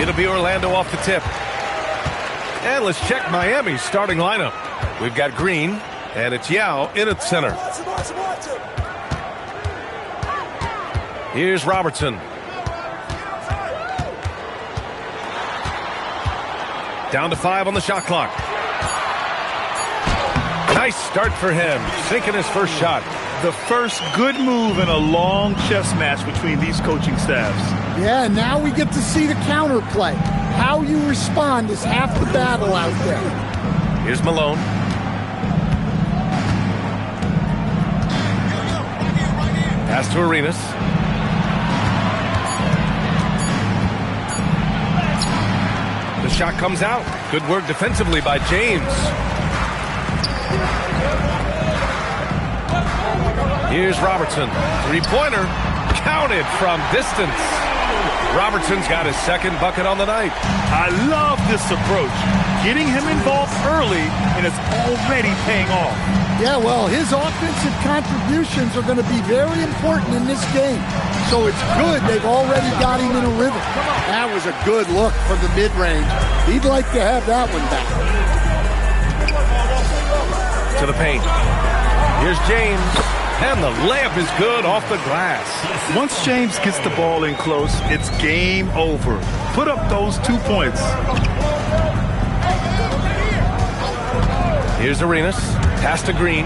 It'll be Orlando off the tip. And let's check Miami's starting lineup. We've got Green, and it's Yao in at center. Here's Robertson. Down to 5 on the shot clock. Nice start for him, sinking his first shot. The first good move in a long chess match between these coaching staffs. Yeah, now we get to see the counterplay. How you respond is half the battle out there. Here's Malone. Pass to Arenas. The shot comes out. Good work defensively by James. Here's Robertson. Three-pointer. Counted from distance. Robertson's got his second bucket on the night. I love this approach. Getting him involved early, and it's already paying off. Yeah, well, his offensive contributions are going to be very important in this game. So it's good they've already got him in a rhythm. That was a good look from the mid-range. He'd like to have that one back. To the paint. Here's James. And the layup is good off the glass. Once James gets the ball in close, it's game over. Put up those 2 points. Here's Arenas. Pass to Green.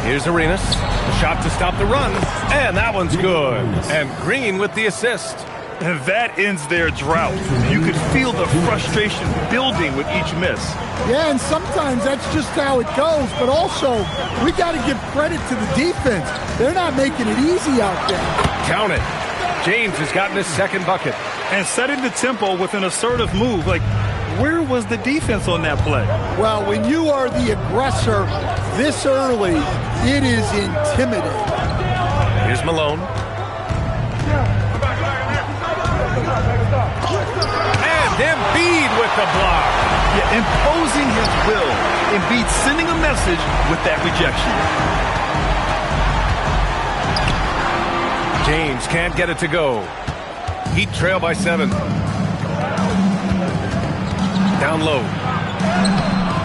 Here's Arenas. The shot to stop the run. And that one's good. And Green with the assist. And that ends their drought. You could feel the frustration building with each miss. Yeah, and sometimes that's just how it goes. But also, we got to give credit to the defense. They're not making it easy out there. Count it. James has gotten his second bucket. And setting the tempo with an assertive move. Like, where was the defense on that play? Well, when you are the aggressor this early, it is intimidating. Here's Malone. And Embiid with the block. Yeah, imposing his will. Embiid sending a message with that rejection. James can't get it to go. Heat trail by 7. Down low.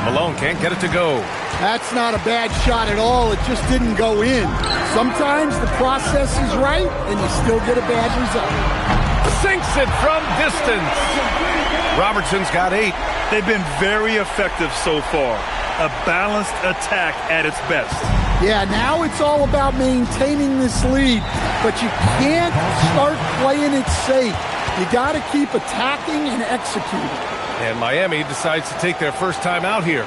Malone can't get it to go. That's not a bad shot at all. It just didn't go in. Sometimes the process is right, and you still get a bad result. Sinks it from distance. Robertson's got 8. They've been very effective so far. A balanced attack at its best. Yeah, now it's all about maintaining this lead, but you can't start playing it safe. You got to keep attacking and executing. And Miami decides to take their first time out here.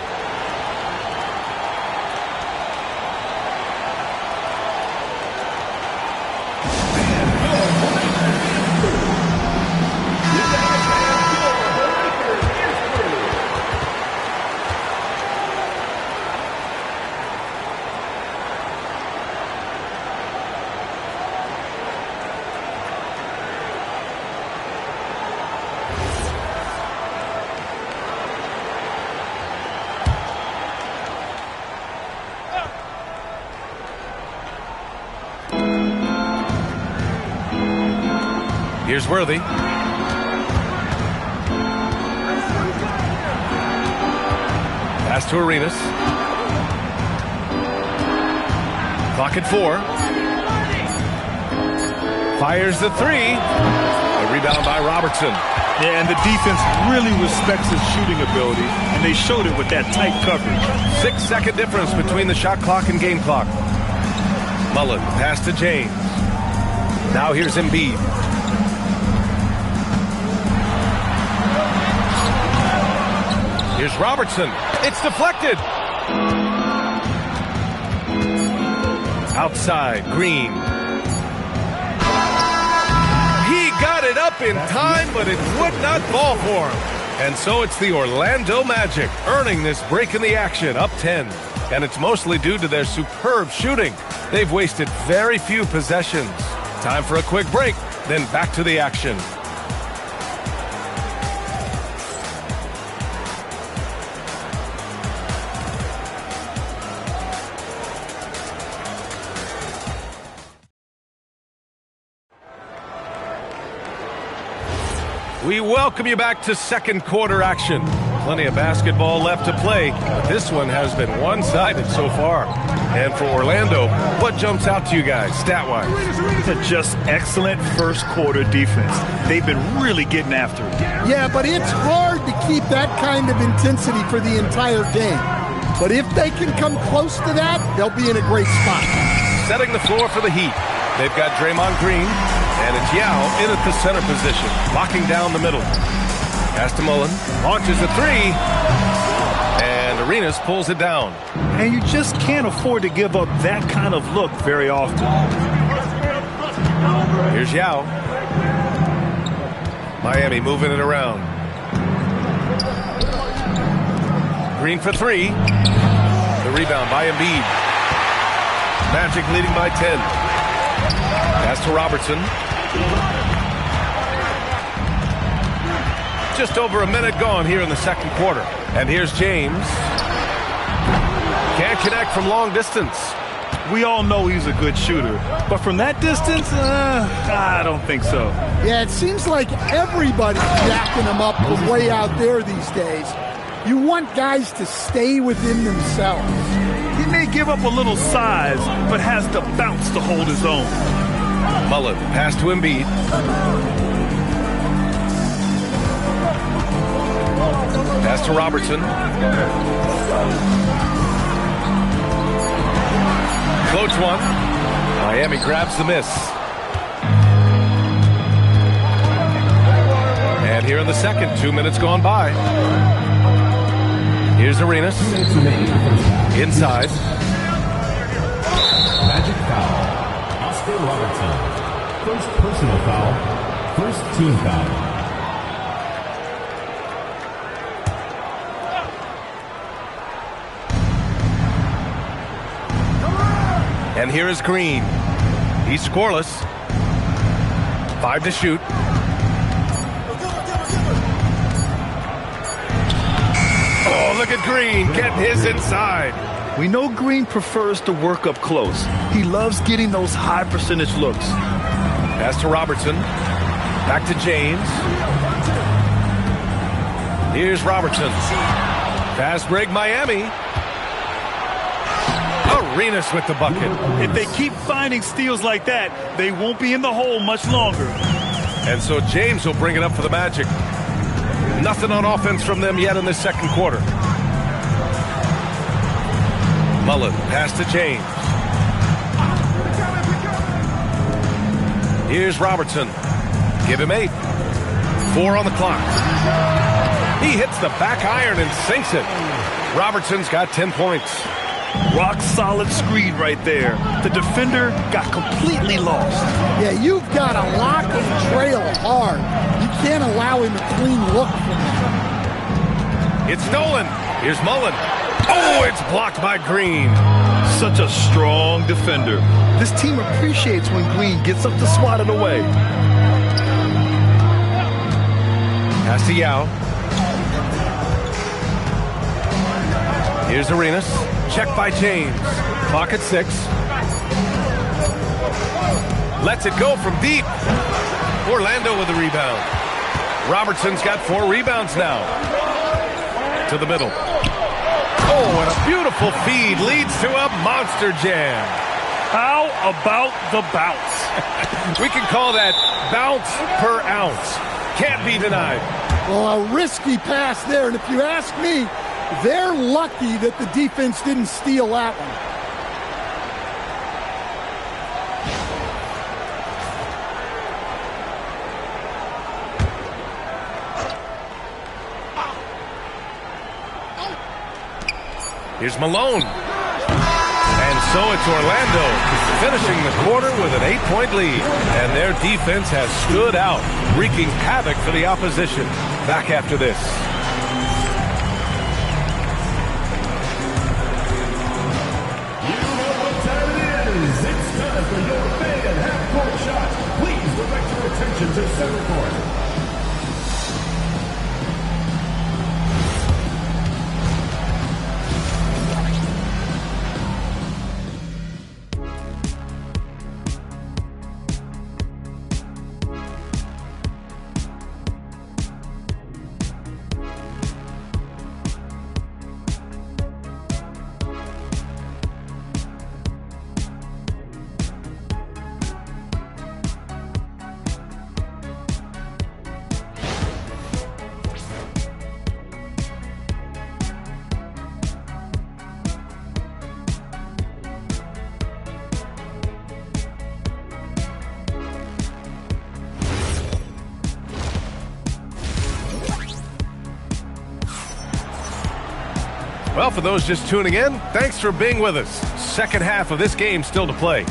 Here's Worthy. Pass to Arenas. Clock at 4. Fires the 3. A rebound by Robertson. Yeah, and the defense really respects his shooting ability, and they showed it with that tight coverage. 6-second difference between the shot clock and game clock. Mullen, pass to James. Now here's Embiid. Here's Robertson. It's deflected. Outside, Green. He got it up in time, but it would not fall for him. And so it's the Orlando Magic earning this break in the action, up 10. And it's mostly due to their superb shooting. They've wasted very few possessions. Time for a quick break, then back to the action. We welcome you back to second quarter action. Plenty of basketball left to play, but this one has been one-sided so far. And for Orlando, what jumps out to you guys, stat-wise? Just excellent first quarter defense. They've been really getting after it. Yeah, but it's hard to keep that kind of intensity for the entire game. But if they can come close to that, they'll be in a great spot. Setting the floor for the Heat. They've got Draymond Green, and it's Yao in at the center position, locking down the middle. Pass to Mullen, launches a three, and Arenas pulls it down. And you just can't afford to give up that kind of look very often. Here's Yao. Miami moving it around. Green for three. The rebound by Embiid. Magic leading by 10. Pass to Robertson. Just over a minute gone here in the second quarter. And here's James. Can't connect from long distance. We all know he's a good shooter, but from that distance, I don't think so. Yeah, it seems like everybody's jacking him up from way out there these days. You want guys to stay within themselves. He may give up a little size, but has the bounce to hold his own. Mullen, pass to Embiid. Pass to Robertson. Close one. Miami grabs the miss. And here in the second, 2 minutes gone by. Here's Arenas. Inside. Magic foul. Oscar Robertson. First personal foul. First team foul. And here is Green. He's scoreless. 5 to shoot. Oh, look at Green getting his inside. We know Green prefers to work up close. He loves getting those high percentage looks. Pass to Robertson. Back to James. Here's Robertson. Fast break Miami. Arenas with the bucket. If they keep finding steals like that, they won't be in the hole much longer. And so James will bring it up for the Magic. Nothing on offense from them yet in this second quarter. Mullen, pass to James. Here's Robertson. Give him 8. 4 on the clock. He hits the back iron and sinks it. Robertson's got 10 points. Rock solid screen right there. The defender got completely lost. Yeah, you've got to lock and trail hard. You can't allow him a clean look from that. It's stolen. Here's Mullen. Oh, it's blocked by Green. Such a strong defender. This team appreciates when Green gets up to swat it away. Pass to Yao. Here's Arenas. Check by James. Clock at 6. Lets it go from deep. Orlando with the rebound. Robertson's got 4 rebounds now. To the middle. Oh, and a beautiful feed leads to a monster jam. How about the bounce? We can call that bounce per ounce. Can't be denied. Well, a risky pass there, and if you ask me, they're lucky that the defense didn't steal that one. Here's Malone. And so it's Orlando finishing the quarter with an 8-point lead. And their defense has stood out, wreaking havoc for the opposition. Back after this. It's time for your fan half-court shot. Please direct your attention to center court. Well, for those just tuning in, thanks for being with us. Second half of this game still to play.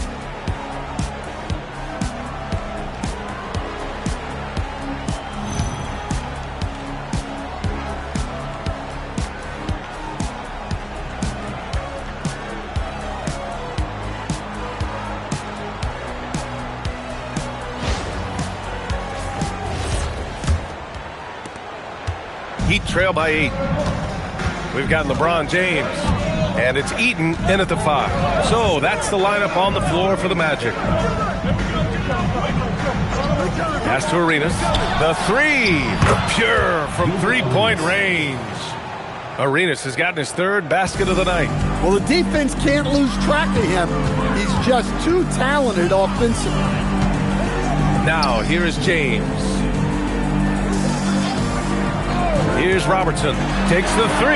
Heat trail by 8. We've got LeBron James, and it's Eaton in at the 5. So that's the lineup on the floor for the Magic. Pass to Arenas. The 3, pure from three-point range. Arenas has gotten his third basket of the night. Well, the defense can't lose track of him. He's just too talented offensively. Now, here is James. Here's Robertson. Takes the 3.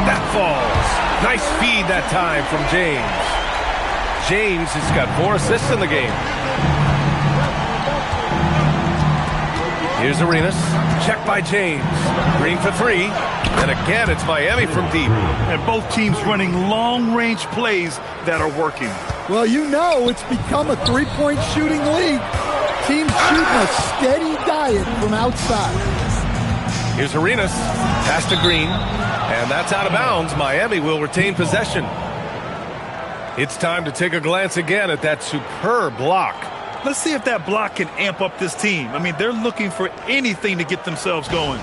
That falls. Nice feed that time from James. James has got 4 assists in the game. Here's Arenas. Check by James. Green for 3. And again, it's Miami from deep. And both teams running long-range plays that are working. Well, you know it's become a three-point shooting league. Teams shooting a steady diet from outside. Here's Arenas. Pass to Green. And that's out of bounds. Miami will retain possession. It's time to take a glance again at that superb block. Let's see if that block can amp up this team. I mean, they're looking for anything to get themselves going.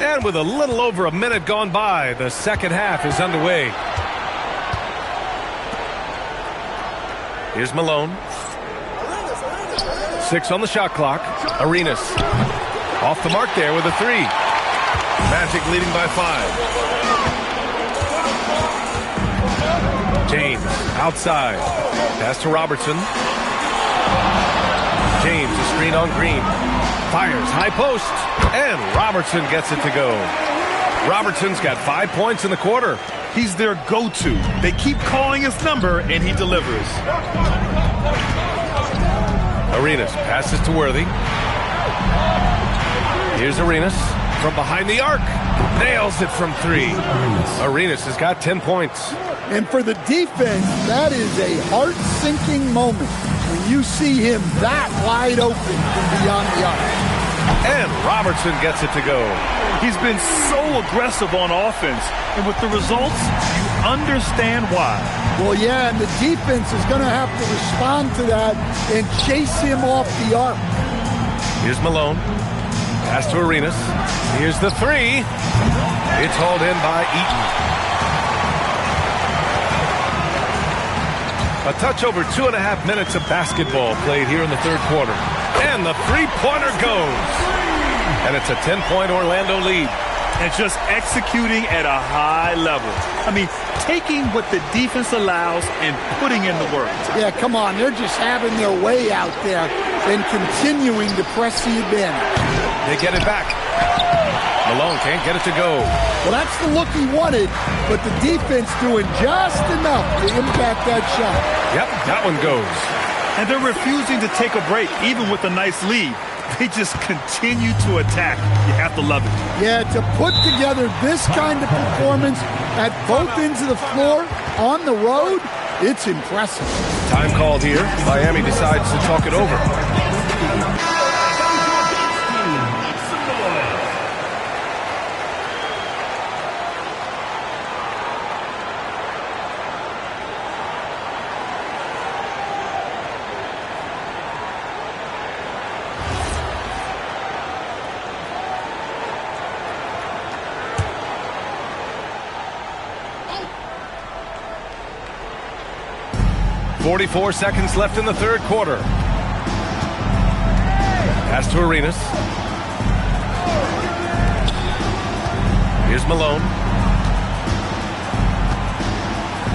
And with a little over a minute gone by, the second half is underway. Here's Malone. 6 on the shot clock. Arenas. Off the mark there with a 3. Magic leading by 5. James outside. Pass to Robertson. James, a screen on Green. Fires, high post. And Robertson gets it to go. Robertson's got 5 points in the quarter. He's their go-to. They keep calling his number, and he delivers. Arenas passes to Worthy. Here's Arenas from behind the arc. Nails it from 3. Arenas has got 10 points. And for the defense, that is a heart-sinking moment when you see him that wide open from beyond the arc. And Robertson gets it to go. He's been so aggressive on offense, and with the results, you understand why. Well, yeah, and the defense is going to have to respond to that and chase him off the arc. Here's Malone. Pass to Arenas. Here's the 3. It's hauled in by Eaton. A touch over 2.5 minutes of basketball played here in the third quarter. And the three-pointer goes. And it's a 10-point Orlando lead. And just executing at a high level. I mean, taking what the defense allows and putting in the work. Yeah, come on. They're just having their way out there and continuing to press the advantage. They get it back. Malone can't get it to go. Well, that's the look he wanted, but the defense doing just enough to impact that shot. Yep, that one goes. And they're refusing to take a break, even with a nice lead. They just continue to attack. You have to love it. Yeah, to put together this kind of performance at both ends of the floor on the road, it's impressive. Time called here. Miami decides to talk it over. 44 seconds left in the third quarter. Pass to Arenas. Here's Malone.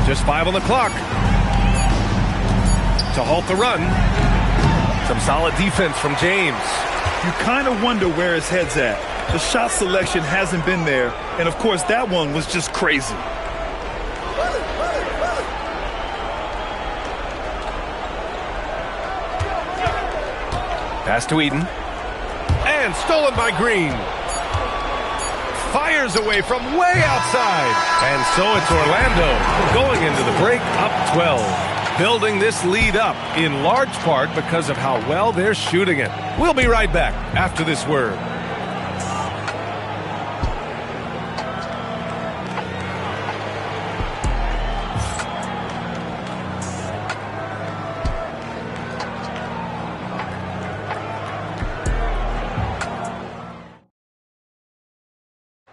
Just 5 on the clock. To halt the run. Some solid defense from James. You kind of wonder where his head's at. The shot selection hasn't been there. And, of course, that one was just crazy. Pass to Eden. And stolen by Green. Fires away from way outside. And so it's Orlando going into the break up 12. Building this lead up in large part because of how well they're shooting it. We'll be right back after this word.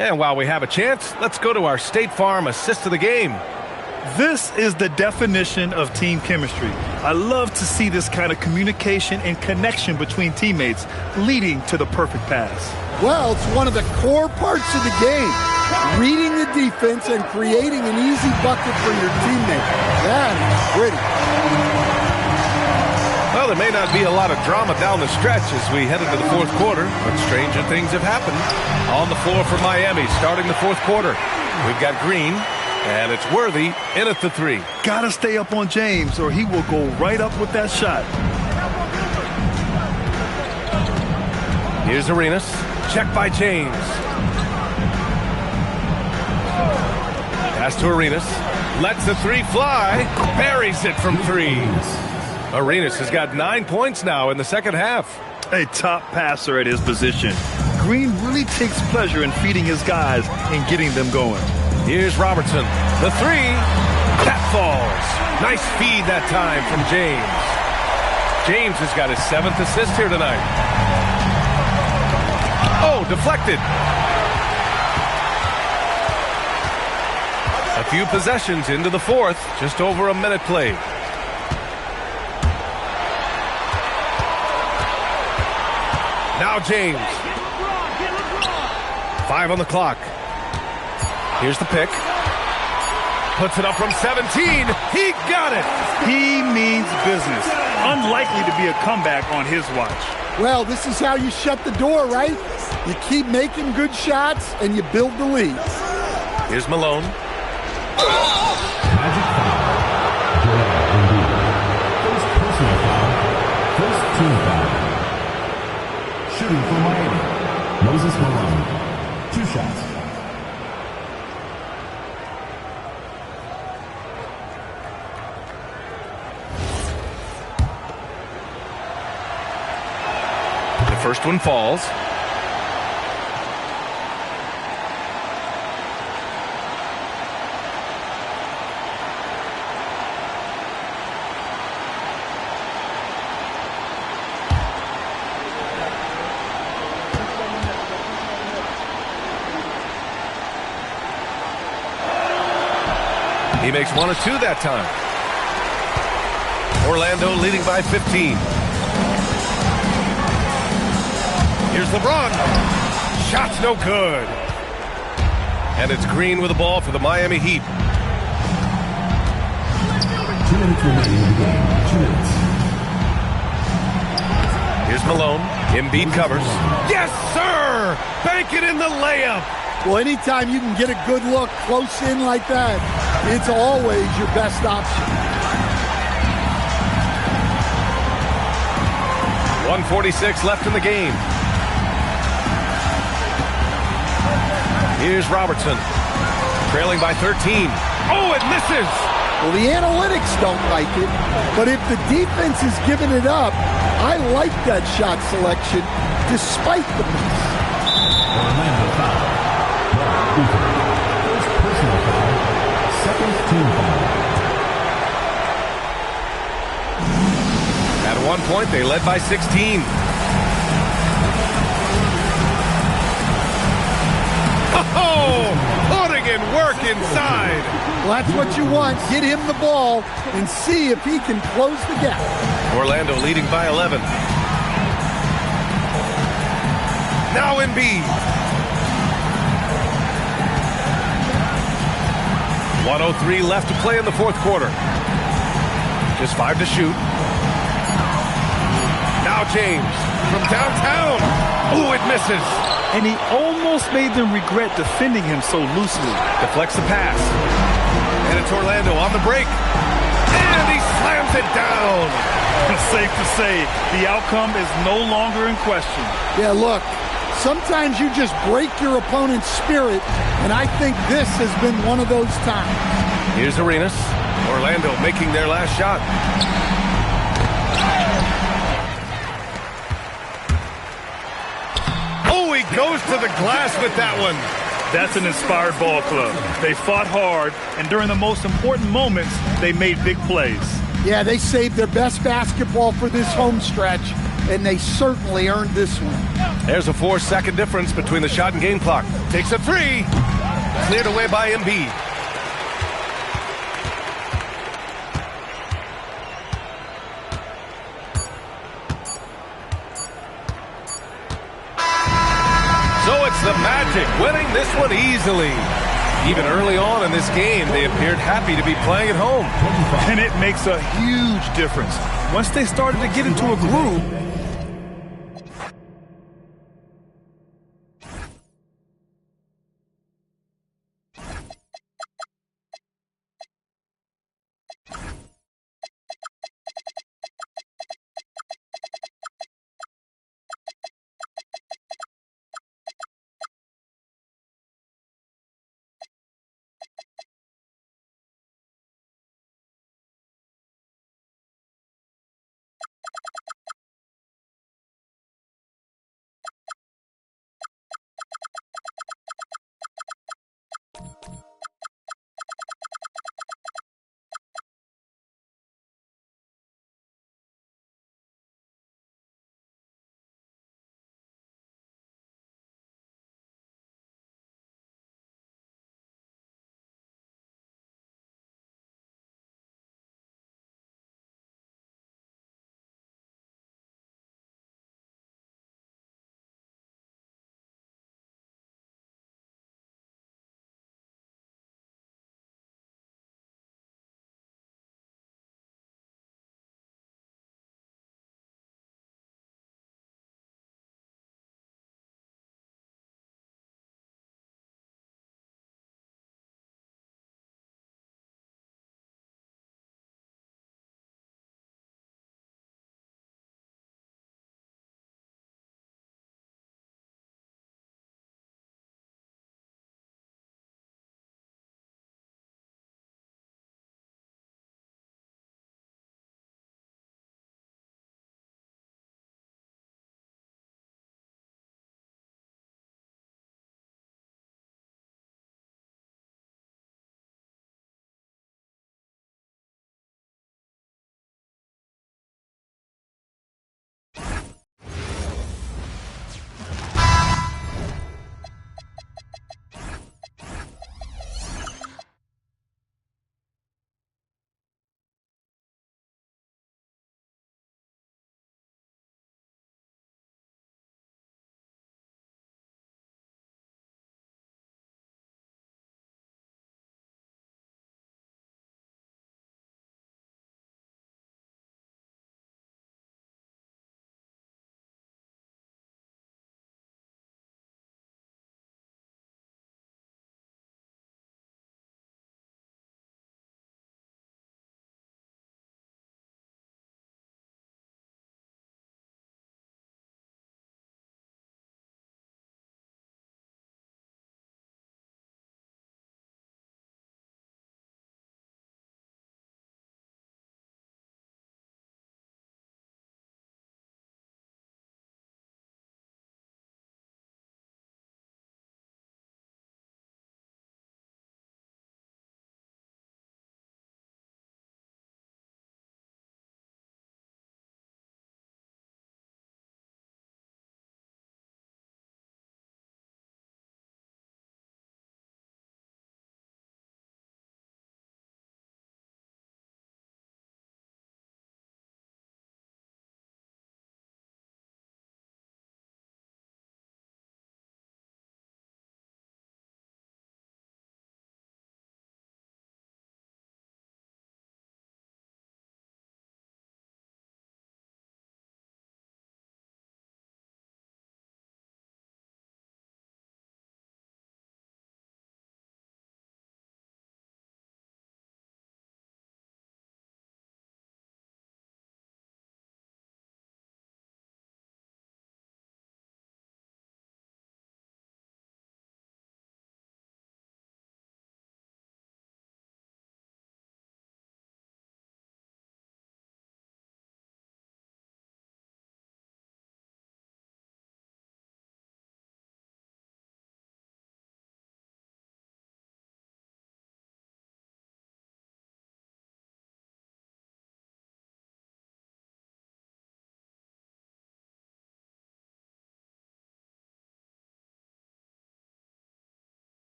And while we have a chance, let's go to our State Farm assist of the game. This is the definition of team chemistry. I love to see this kind of communication and connection between teammates leading to the perfect pass. Well, it's one of the core parts of the game. Reading the defense and creating an easy bucket for your teammate. That is pretty. Well, there may not be a lot of drama down the stretch as we head into the fourth quarter, but stranger things have happened. On the floor for Miami, starting the fourth quarter, we've got Green, and it's Worthy in at the three. Gotta stay up on James, or he will go right up with that shot. Here's Arenas. Check by James. Pass to Arenas. Lets the three fly. Buries it from three. Arenas has got 9 points now in the second half. A top passer at his position. Green really takes pleasure in feeding his guys and getting them going. Here's Robertson. The three. That falls. Nice feed that time from James. James has got his 7th assist here tonight. Oh, deflected. A few possessions into the fourth. Just over a minute played. Now James. 5 on the clock. Here's the pick. Puts it up from 17. He got it. He means business. Unlikely to be a comeback on his watch. Well, this is how you shut the door, right? You keep making good shots and you build the lead. Here's Malone. Magic foul. Joel Embiid. First personal foul. First team foul. Shooting for Miami, Moses Malone. 2 shots. The first one falls. He makes 1 or 2 that time. Orlando leading by 15. Here's LeBron. Shot's no good. And it's Green with the ball for the Miami Heat. 2 minutes remaining in the game. 2 minutes. Here's Malone. Embiid covers. Yes, sir! Bank it in the layup. Well, anytime you can get a good look close in like that, it's always your best option. 1:46 left in the game. Here's Robertson. Trailing by 13. Oh, it misses! Well, the analytics don't like it, but if the defense is giving it up, I like that shot selection despite the miss. Orlando foul. First personal foul. Second team foul. At one point, they led by 16. Oh, putting in work inside. Well, that's what you want. Get him the ball and see if he can close the gap. Orlando leading by 11. Now Embiid. 1:03 left to play in the fourth quarter. Just 5 to shoot. Now James from downtown. Ooh, it misses. And he almost made them regret defending him so loosely. Deflects the pass. And it's Orlando on the break. And he slams it down. It's safe to say the outcome is no longer in question. Yeah, look, sometimes you just break your opponent's spirit, and I think this has been one of those times. Here's Arenas. Orlando making their last shot. Oh, he goes to the glass with that one. That's an inspired ball club. They fought hard, and during the most important moments, they made big plays. Yeah, they saved their best basketball for this home stretch, and they certainly earned this one. There's a 4-second difference between the shot and game clock. Takes a three. Cleared away by Embiid. So it's the Magic winning this one easily. Even early on in this game, they appeared happy to be playing at home. And it makes a huge difference. Once they started to get into a groove,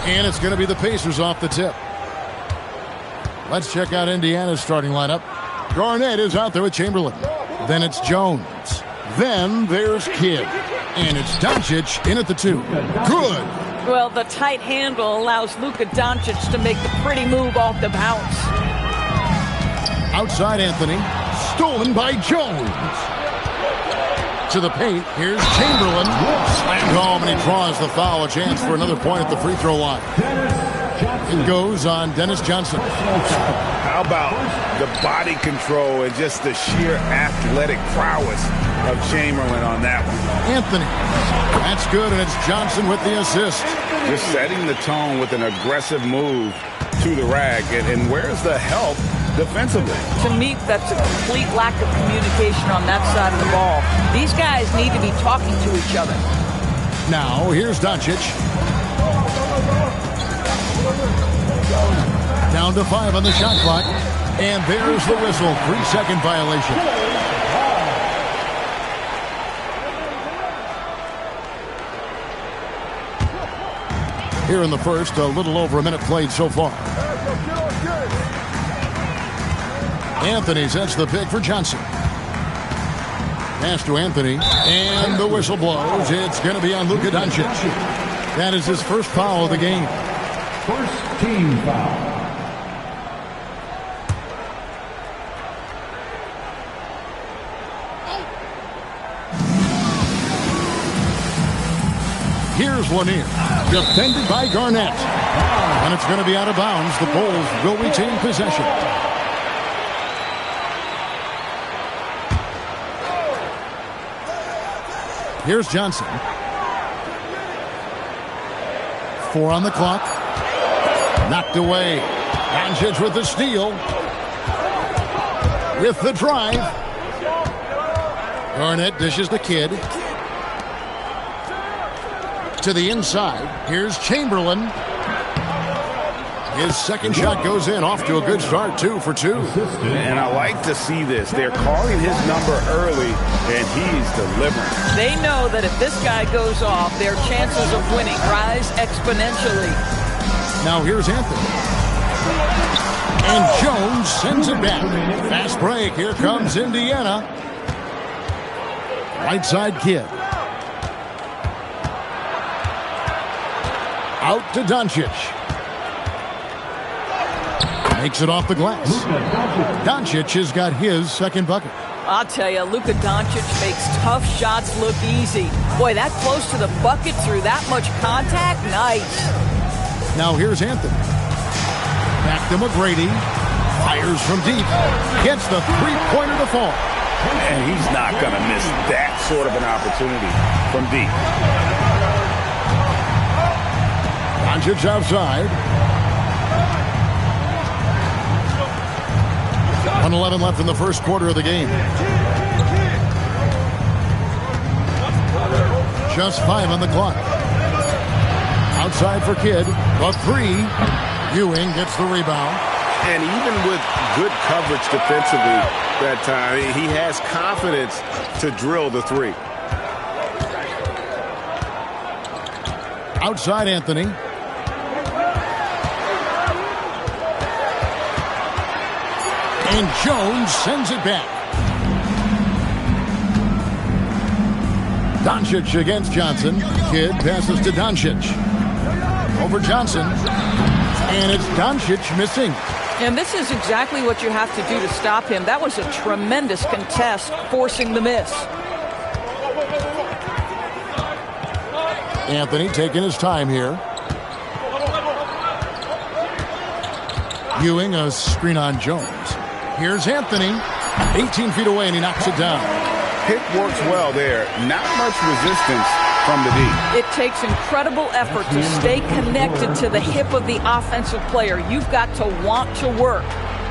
And it's going to be the Pacers off the tip. Let's check out Indiana's starting lineup. Garnett is out there with Chamberlain. Then it's Jones. Then there's Kidd. And it's Doncic in at the 2. Good. Well, the tight handle allows Luka Doncic to make the pretty move off the bounce. Outside Anthony. Stolen by Jones. To the paint. Here's Chamberlain. Slammed home, and he draws the foul. A chance for another point at the free throw line. It goes on Dennis Johnson. How about the body control and just the sheer athletic prowess of Chamberlain on that one? Anthony. That's good, and it's Johnson with the assist. Just setting the tone with an aggressive move to the rack. And where's the help defensively? To me, that's a complete lack of communication on that side of the ball. These guys need to be talking to each other. Now, here's Doncic. Down to 5 on the shot clock. And there's the whistle. 3-second violation. Here in the first, a little over a minute played so far. Anthony sets the pick for Johnson. Pass to Anthony. And the whistle blows. It's going to be on Luka Doncic. That is his first foul of the game. First team foul. Here's Lanier. Defended by Garnett. And it's going to be out of bounds. The Bulls will retain possession. Here's Johnson. 4 on the clock. Knocked away. Doncic with the steal. With the drive. Garnett dishes the Kidd. To the inside. Here's Chamberlain. His second shot goes in. Off to a good start. 2 for 2. And I like to see this. They're calling his number early, and he's delivering. They know that if this guy goes off, their chances of winning rise exponentially. Now here's Anthony. And Jones sends it back. Fast break. Here comes Indiana. Right side Kidd. Out to Doncic. Makes it off the glass. Doncic has got his second bucket. I'll tell you, Luka Doncic makes tough shots look easy. Boy, that close to the bucket through that much contact, nice. Now here's Anthony. Back to McGrady. Fires from deep. Gets the three-pointer to fall. And he's not going to miss that sort of an opportunity from deep. Doncic outside. 1:11 left in the first quarter of the game. Just 5 on the clock. Outside for Kidd. The 3. Ewing gets the rebound. And even with good coverage defensively that time, he has confidence to drill the 3. Outside Anthony. And Jones sends it back. Doncic against Johnson. Kidd passes to Doncic. Over Johnson. And it's Doncic missing. And this is exactly what you have to do to stop him. That was a tremendous contest, forcing the miss. Anthony taking his time here. Ewing, a screen on Jones. Here's Anthony. 18 feet away, and he knocks it down. Pick works well there. Not much resistance from the D. It takes incredible effort to stay connected to the hip of the offensive player. You've got to want to work.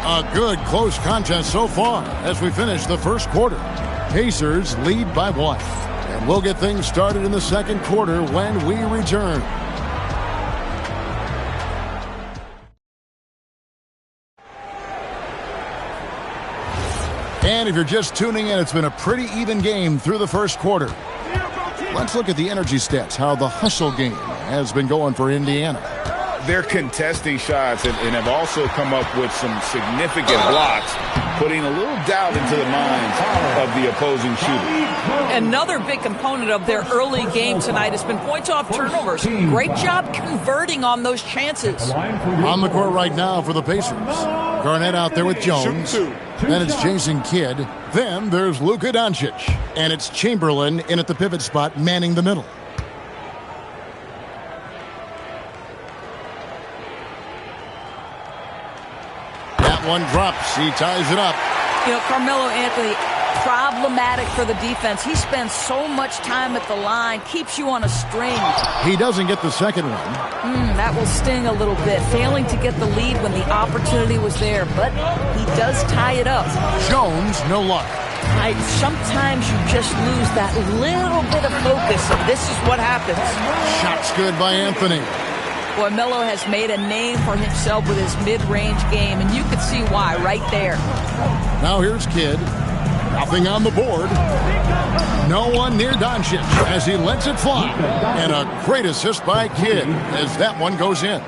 A good close contest so far as we finish the first quarter. Pacers lead by 1. And we'll get things started in the second quarter when we return. And if you're just tuning in, it's been a pretty even game through the first quarter. Let's look at the energy stats, how the hustle game has been going for Indiana. they're contesting shots and have also come up with some significant blocks, putting a little doubt into the minds of the opposing shooter. Another big component of their early game tonight has been points off turnovers. Great job converting on those chances. On the court right now for the Pacers. Garnett out there with Jones. Then it's Jason Kidd. Then there's Luka Doncic. And it's Chamberlain in at the pivot spot, manning the middle. That one drops. He ties it up. You know, Carmelo Anthony, problematic for the defense. He spends so much time at the line, keeps you on a string. He doesn't get the second one. That will sting a little bit. Failing to get the lead when the opportunity was there, but he does tie it up. Jones, no luck. Sometimes you just lose that little bit of focus, and this is what happens. Shot's good by Anthony. Boy, Melo has made a name for himself with his mid-range game, and you can see why right there. Now here's Kidd. Nothing on the board. No one near Doncic as he lets it fly. And a great assist by Kidd as that one goes in.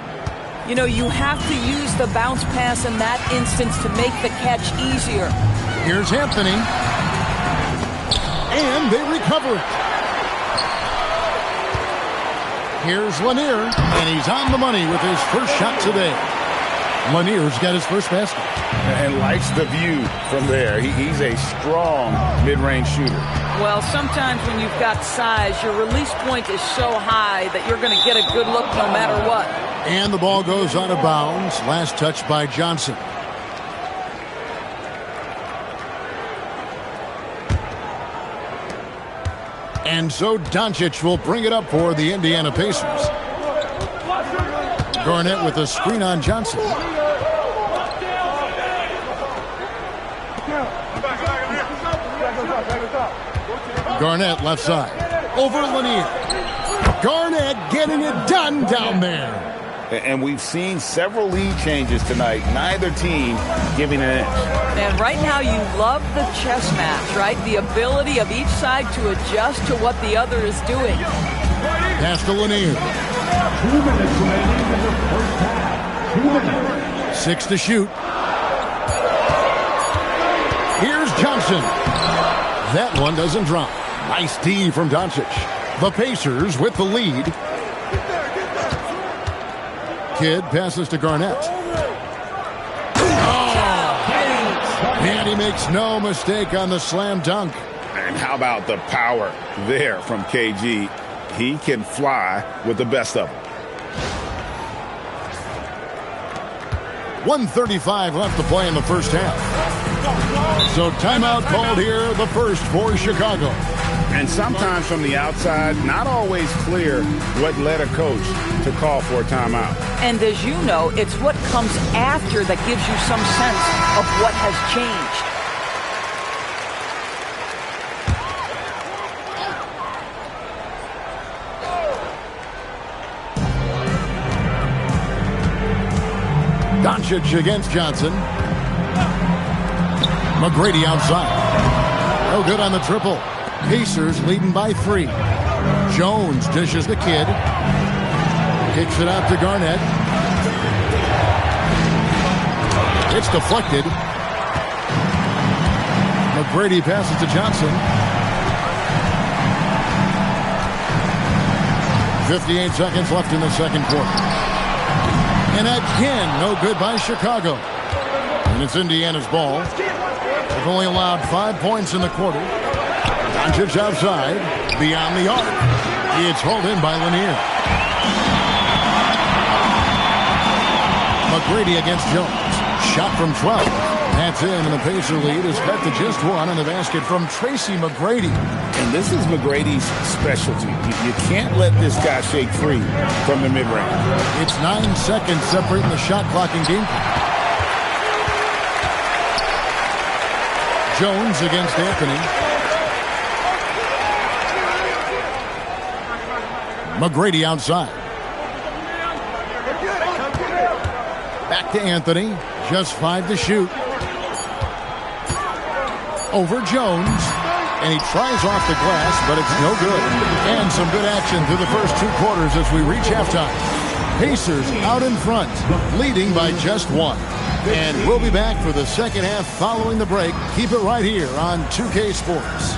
You know, you have to use the bounce pass in that instance to make the catch easier. Here's Anthony. And they recover it. Here's Lanier, and he's on the money with his first shot today. Lanier's got his first basket. And likes the view from there. He's a strong mid-range shooter. Well, sometimes when you've got size, your release point is so high that you're going to get a good look no matter what. And the ball goes out of bounds. Last touch by Johnson. And so Doncic will bring it up for the Indiana Pacers. Garnett with a screen on Johnson. Garnett left side. Over Lanier. Garnett getting it done down there. And we've seen several lead changes tonight. Neither team giving an inch. And right now you love the chess match, right? The ability of each side to adjust to what the other is doing. Pass to Lanier. 2 minutes remaining in the first half. 2 minutes. 6 to shoot. Here's Johnson. That one doesn't drop. Nice D from Doncic. The Pacers with the lead. Kidd passes to Garnett. Oh! And he makes no mistake on the slam dunk. And how about the power there from KG? He can fly with the best of them. 1:35 left to play in the first half. So timeout called here, the first for Chicago. And sometimes from the outside, not always clear what led a coach to call for a timeout. And as you know, it's what comes after that gives you some sense of what has changed. Doncic against Johnson. McGrady outside. No good on the triple. Pacers leading by 3. Jones dishes the Kidd. Kicks it out to Garnett. It's deflected. McGrady passes to Johnson. 58 seconds left in the second quarter. And again, no good by Chicago. And it's Indiana's ball. They've only allowed 5 points in the quarter. Doncic outside, beyond the arc. It's hauled in by Lanier. McGrady against Jones. Shot from 12. That's in, and the Pacer lead is cut to just 1 on the basket from Tracy McGrady. And this is McGrady's specialty. You can't let this guy shake free from the mid-range. It's 9 seconds separating the shot clock and game clock. Jones against Anthony. McGrady outside. Back to Anthony. Just 5 to shoot. Over Jones. And he tries off the glass, but it's no good. And some good action through the first 2 quarters as we reach halftime. Pacers out in front, leading by just one. And we'll be back for the second half following the break. Keep it right here on 2K Sports.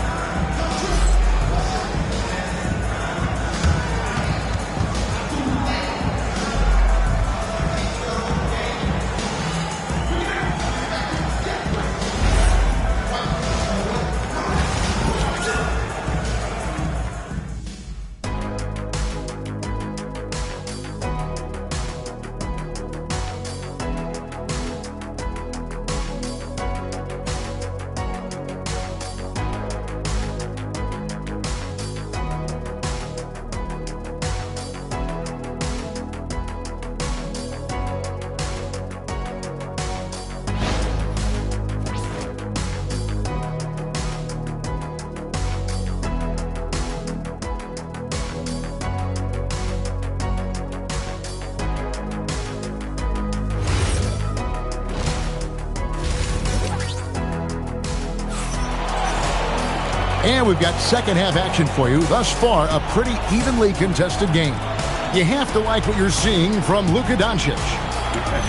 And we've got second half action for you. Thus far, a pretty evenly contested game. You have to like what you're seeing from Luka Doncic.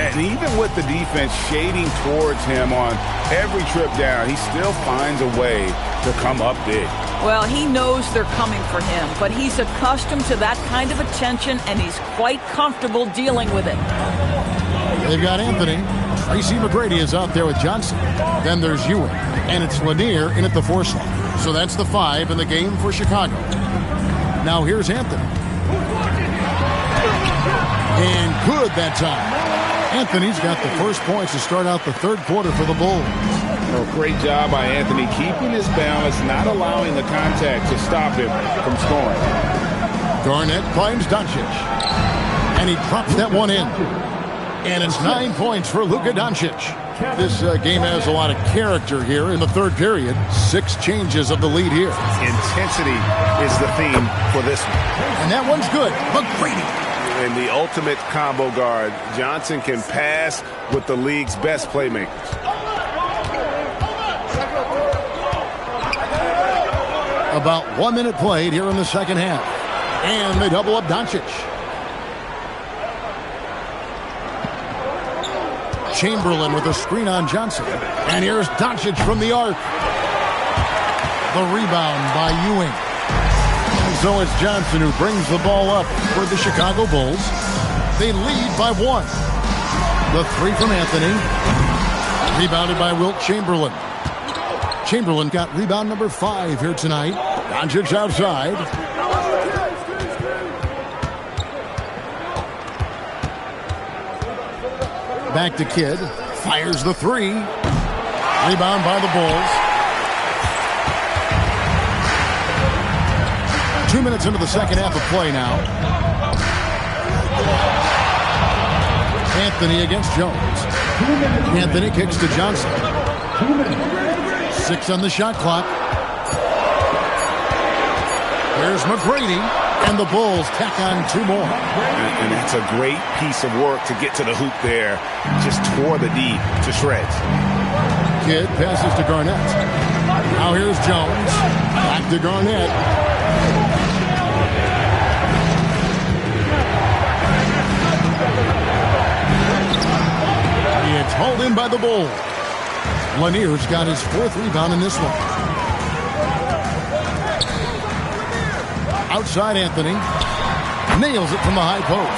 And even with the defense shading towards him on every trip down, he still finds a way to come up big. Well, he knows they're coming for him, but he's accustomed to that kind of attention, and he's quite comfortable dealing with it. They've got Anthony. Tracy McGrady is out there with Johnson. Then there's Ewing. And it's Lanier in at the 4 slot. So that's the 5 in the game for Chicago. Now here's Anthony. And good that time. Anthony's got the first points to start out the third quarter for the Bulls. Well, great job by Anthony keeping his balance, not allowing the contact to stop him from scoring. Garnett finds Doncic. And he drops that one in. And it's 9 points for Luka Doncic. This game has a lot of character here in the third period. 6 changes of the lead here. Intensity is the theme for this one. And that one's good. McGrady. And the ultimate combo guard. Johnson can pass with the league's best playmakers. About 1 minute played here in the second half. And they double up Doncic. Chamberlain with a screen on Johnson. And here's Doncic from the arc. The rebound by Ewing. And so it's Johnson who brings the ball up for the Chicago Bulls. They lead by 1. The 3 from Anthony. Rebounded by Wilt Chamberlain. Chamberlain got rebound number 5 here tonight. Doncic outside. Back to Kidd. Fires the 3. Rebound by the Bulls. 2 minutes into the second half of play now. Anthony against Jones. Anthony kicks to Johnson. 6 on the shot clock. Here's McGrady. And the Bulls tack on 2 more. And that's a great piece of work to get to the hoop there. Just tore the D to shreds. Kidd passes to Garnett. Now here's Jones. Back to Garnett. It's hauled in by the Bulls. Lanier's got his 4th rebound in this one. Outside Anthony. Nails it from the high post.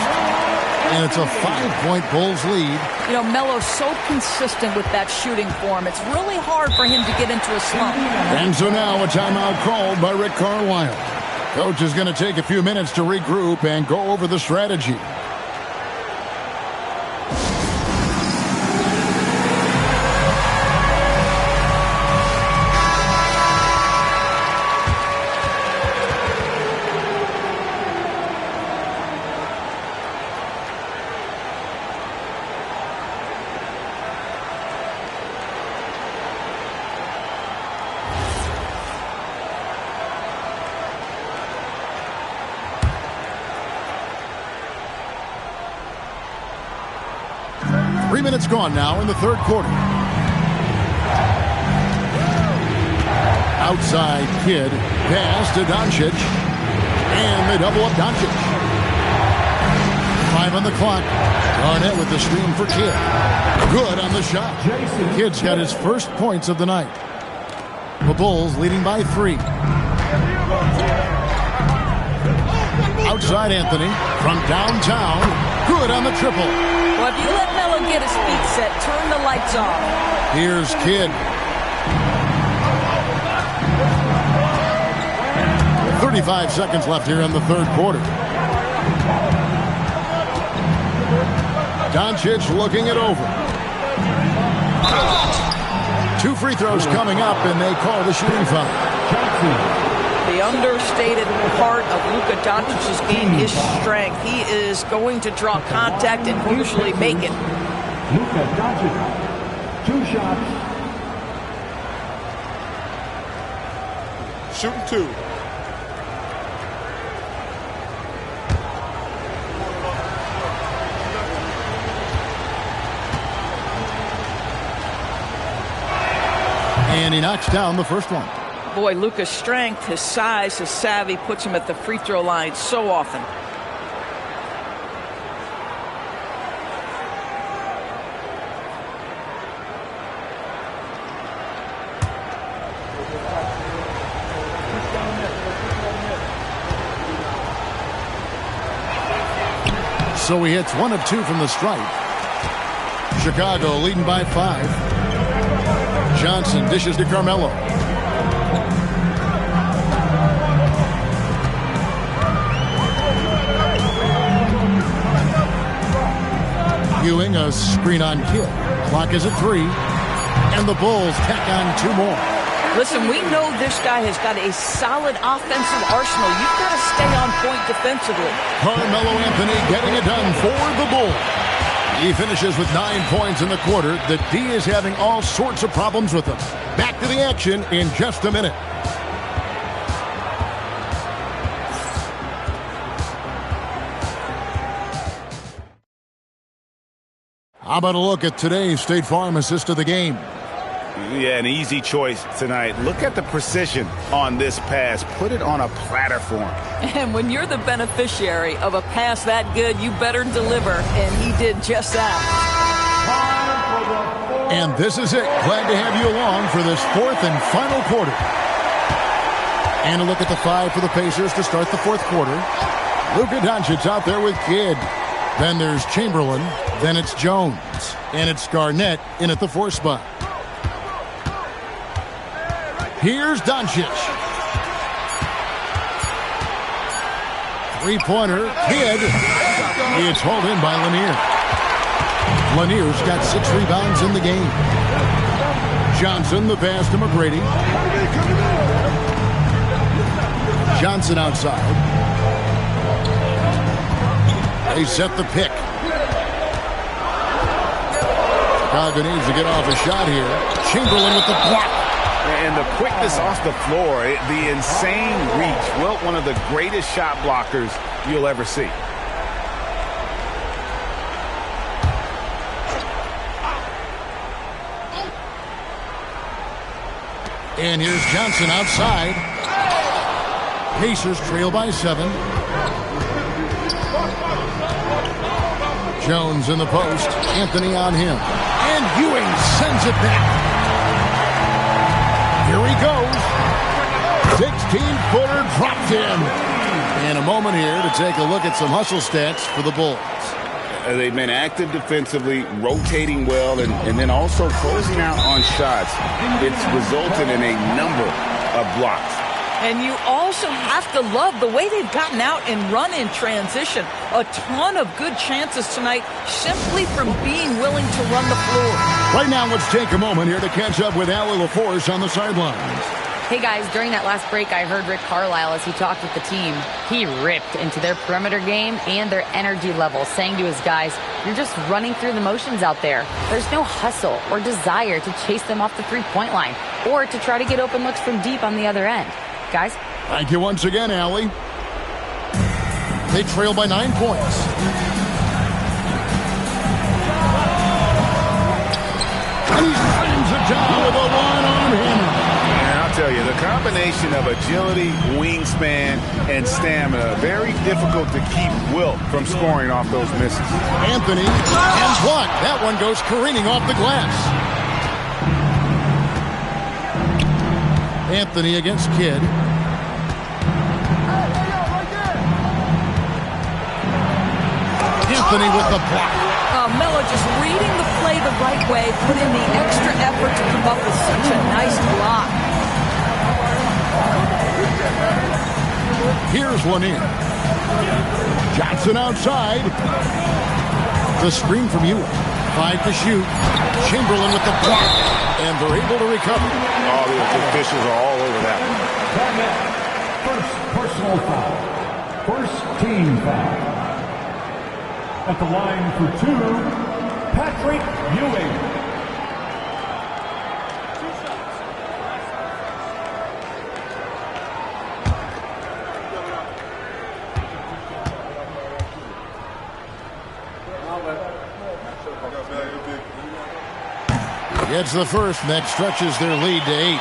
And it's a 5-point Bulls lead. You know, Melo's so consistent with that shooting form. It's really hard for him to get into a slump. And so now a timeout called by Rick Carlisle. Coach is going to take a few minutes to regroup and go over the strategy. Minutes gone now in the third quarter. Outside Kidd. Pass to Doncic. And they double up Doncic. 5 on the clock. Garnett with the screen for Kidd. Good on the shot. Kidd's got his first points of the night. The Bulls leading by 3. Outside Anthony from downtown. Good on the triple. Well, if you let Melo get his feet set, turn the lights off. Here's Kidd. 35 seconds left here in the third quarter. Doncic looking it over. 2 free throws coming up, and they call the shooting foul. The understated part of Luka Doncic's game is strength. He is going to draw contact and usually make it. Luka Doncic, 2 shots. Shooting 2. And he knocks down the first one. Boy, Luka's strength, his size, his savvy puts him at the free throw line so often. So he hits 1 of 2 from the stripe. Chicago leading by 5. Johnson dishes to Carmelo. Ewing a screen on Kidd. Clock is at 3. And the Bulls tack on 2 more. Listen, we know this guy has got a solid offensive arsenal. You've got to stay on point defensively. Carmelo Anthony getting it done for the Bulls. He finishes with 9 points in the quarter. The D is having all sorts of problems with him. Back to the action in just a minute. How about a look at today's State Farm assist of the game? Yeah, an easy choice tonight. Look at the precision on this pass. Put it on a platter for him. And when you're the beneficiary of a pass that good, you better deliver. And he did just that. And this is it. Glad to have you along for this 4th and final quarter. And a look at the 5 for the Pacers to start the 4th quarter. Luka Doncic out there with Kidd. Then there's Chamberlain. Then it's Jones. And it's Garnett in at the 4 spot. Here's Doncic. 3-pointer. Kidd. It's hauled in by Lanier. Lanier's got 6 rebounds in the game. Johnson, the pass to McGrady. Johnson outside. They set the pick. Chicago needs to get off a shot here. Chamberlain with the block. And the quickness off the floor, the insane reach. Well, one of the greatest shot blockers you'll ever see. And here's Johnson outside. Pacers trail by 7. Jones in the post. Anthony on him. And Ewing sends it back. Here he goes. 16-footer dropped in. And a moment here to take a look at some hustle stats for the Bulls. They've been active defensively, rotating well, and then also closing out on shots. It's resulted in a number of blocks. And you also have to love the way they've gotten out and run in transition. A ton of good chances tonight simply from being willing to run the floor. Right now, let's take a moment here to catch up with Allie LaForce on the sidelines. Hey guys, during that last break, I heard Rick Carlisle as he talked with the team. He ripped into their perimeter game and their energy level, saying to his guys, you're just running through the motions out there. There's no hustle or desire to chase them off the three-point line or to try to get open looks from deep on the other end. Guys? Thank you once again, Allie. They trail by 9 points. And he slams it down with a one-arm hammer. I'll tell you, the Combination of agility, wingspan, and stamina. Very difficult to keep Wilt from scoring off those misses. Anthony, and blocked. That one goes careening off the glass. Anthony against Kidd. Anthony with the block. Melo just reading the play the right way, put in the extra effort to come up with such a nice block. Here's one in. Johnson outside. The screen from Ewing. 5 to shoot. Chamberlain with the block. And they're able to recover. Oh, the officials are all over that First personal foul. First team foul. At the line for 2, Patrick Ewing. Gets the first, and that stretches their lead to 8.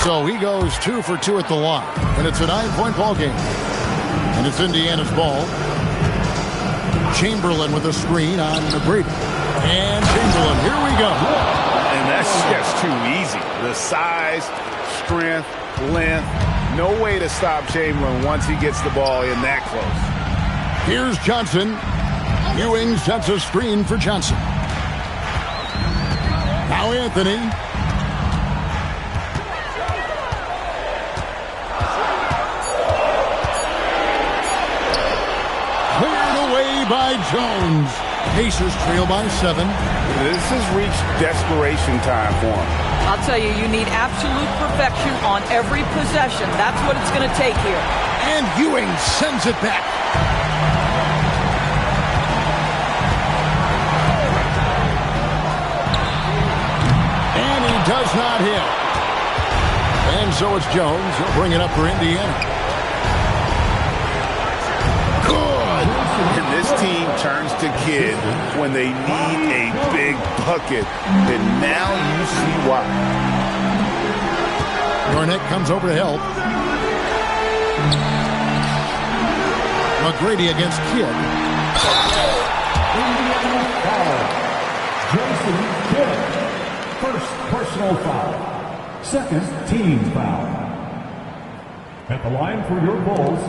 So he goes 2 for 2 at the line, and it's a 9-point ball game. And it's Indiana's ball. Chamberlain with a screen on McGrady. And Chamberlain, here we go. And that's just too easy. The size, strength, length, no way to stop Chamberlain once he gets the ball in that close. Here's Johnson. Ewing sets a screen for Johnson. Now Anthony. By Jones. Pacers trail by 7. This has reached desperation time for him. I'll tell you, you need absolute perfection on every possession. That's what it's going to take here. And Ewing sends it back. And he does not hit. And so it's Jones. He'll bring it up for Indiana. And this team turns to Kidd when they need a big bucket. And now you see why. Garnett comes over to help. McGrady against Kidd. Indiana foul. Jason Kidd. First personal foul. Second team foul. At the line for your Bulls,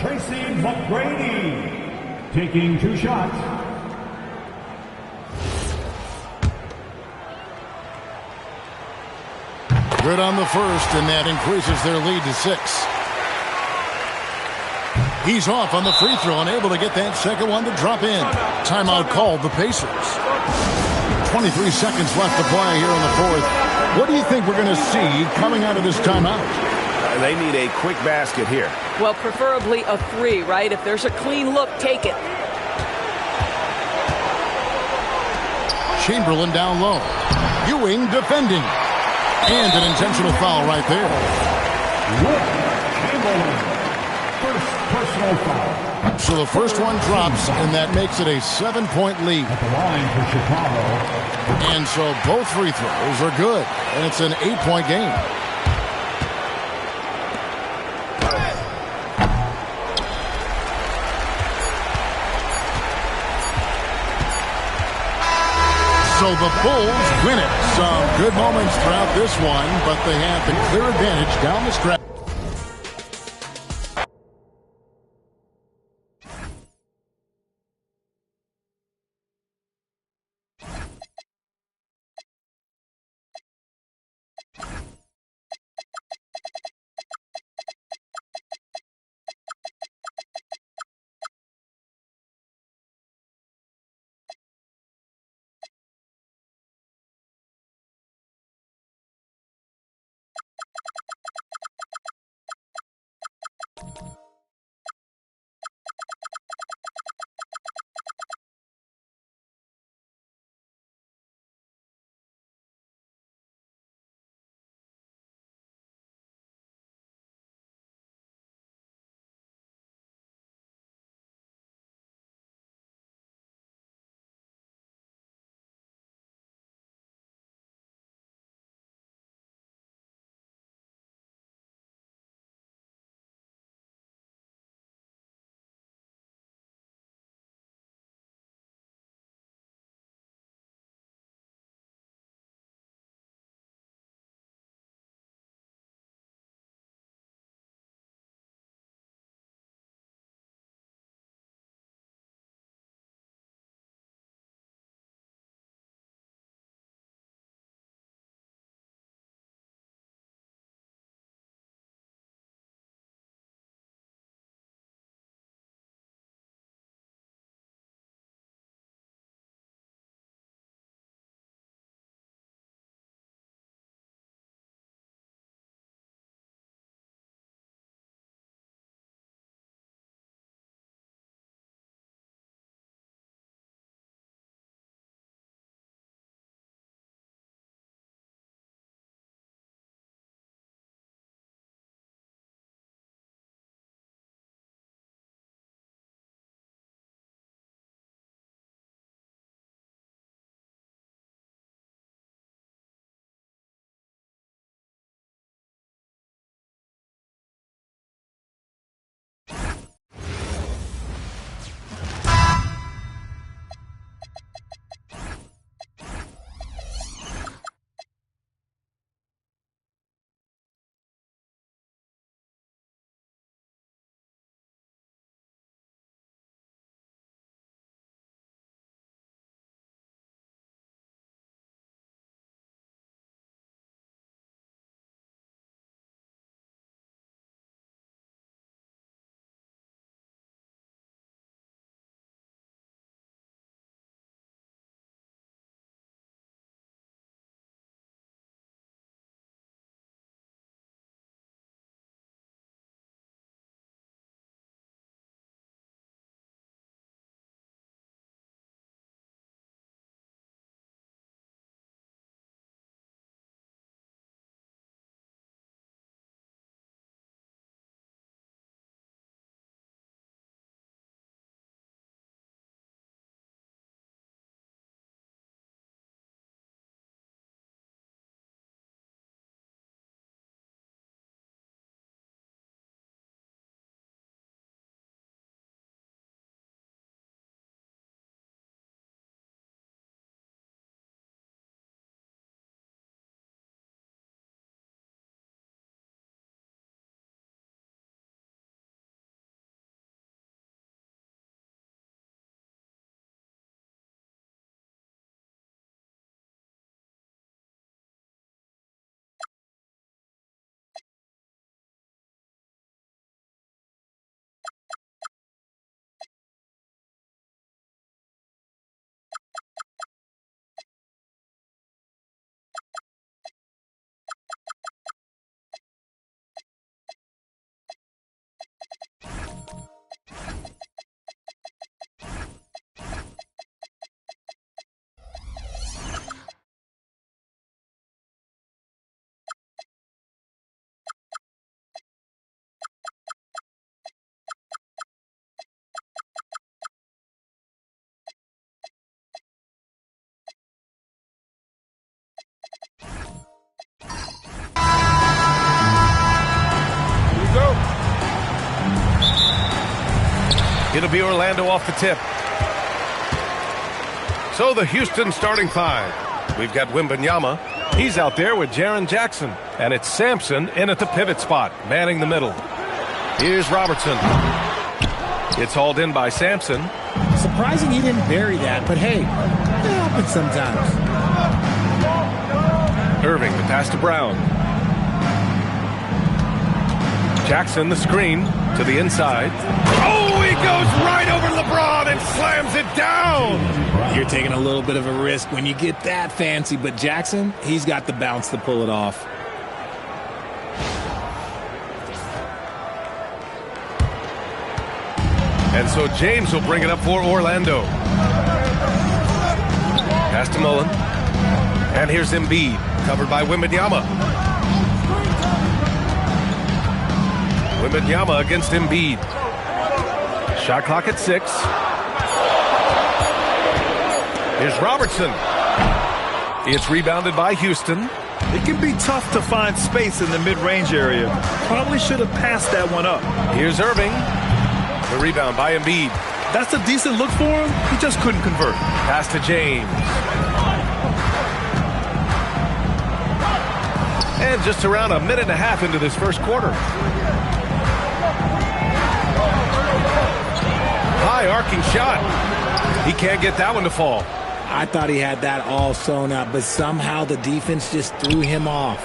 Tracy McGrady. Taking 2 shots. Good on the first, and that increases their lead to 6. He's off on the free throw, unable to get that second one to drop in. Timeout called, the Pacers. 23 seconds left to play here in the fourth. What do you think we're going to see coming out of this timeout? They need a quick basket here. Well, preferably a 3, right? If there's a clean look, take it. Chamberlain down low. Ewing defending. And an intentional foul right there. Chamberlain. First personal foul. So the first one drops, and that makes it a 7-point lead. At the line for Chicago. And so both free throws are good, and it's an 8-point game. So the Bulls win it. Some good moments throughout this one, but they have the clear advantage down the stretch. It'll be Orlando off the tip. So the Houston starting five. We've got Wembanyama. He's out there with Jaren Jackson. And it's Sampson in at the pivot spot, manning the middle. Here's Robertson. It's hauled in by Sampson. Surprising he didn't bury that, but hey, it happens sometimes. Irving, the pass to Brown. Jackson, the screen to the inside. Oh, he goes right over LeBron and slams it down. You're taking a little bit of a risk when you get that fancy, but Jackson, he's got the bounce to pull it off. And so James will bring it up for Orlando. Pass to Mullen. And here's Embiid, covered by Wembanyama. Wembanyama against Embiid. Shot clock at 6. Here's Robertson. It's rebounded by Houston. It can be tough to find space in the mid-range area. Probably should have passed that one up. Here's Irving. The rebound by Embiid. That's a decent look for him. He just couldn't convert. Pass to James. And just around a minute and a half into this first quarter. High arcing shot. He can't get that one to fall. I thought he had that all sewn up, but somehow the defense just threw him off.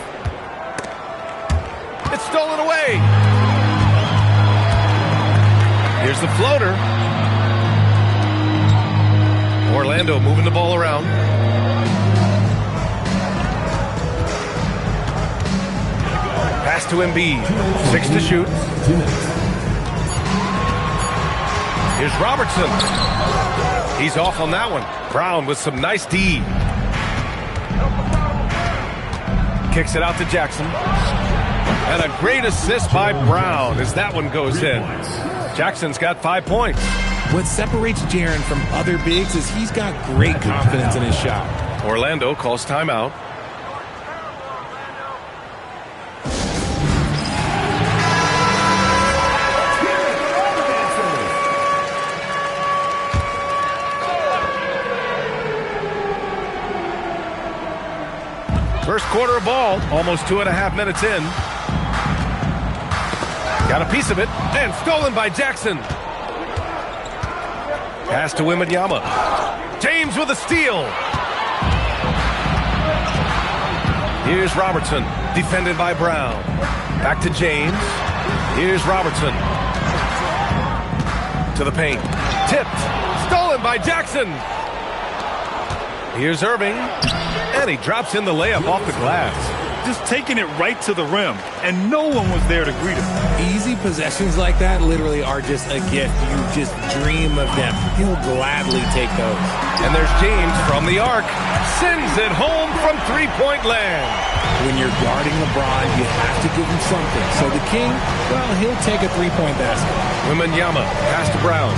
It's stolen away. Here's the floater. Orlando moving the ball around. Pass to Embiid. 6 to shoot. Here's Robertson. He's off on that one. Brown with some nice D. Kicks it out to Jackson. And a great assist by Brown as that one goes in. Jackson's got 5 points. What separates Jaren from other bigs is he's got great confidence in his shot. Orlando calls timeout. First quarter of ball, almost 2.5 minutes in. Got a piece of it, and stolen by Jackson. Pass to Wembanyama. James with a steal. Here's Robertson, defended by Brown. Back to James. Here's Robertson. To the paint. Tipped. Stolen by Jackson. Here's Irving. And he drops in the layup off the glass. Just taking it right to the rim, and no one was there to greet him. Easy possessions like that literally are just a gift. You just dream of them. He'll gladly take those. And there's James from the arc. Sends it home from three-point land. When you're guarding LeBron, you have to give him something. So the King, well, he'll take a three-point basket. Wembanyama, pass to Brown.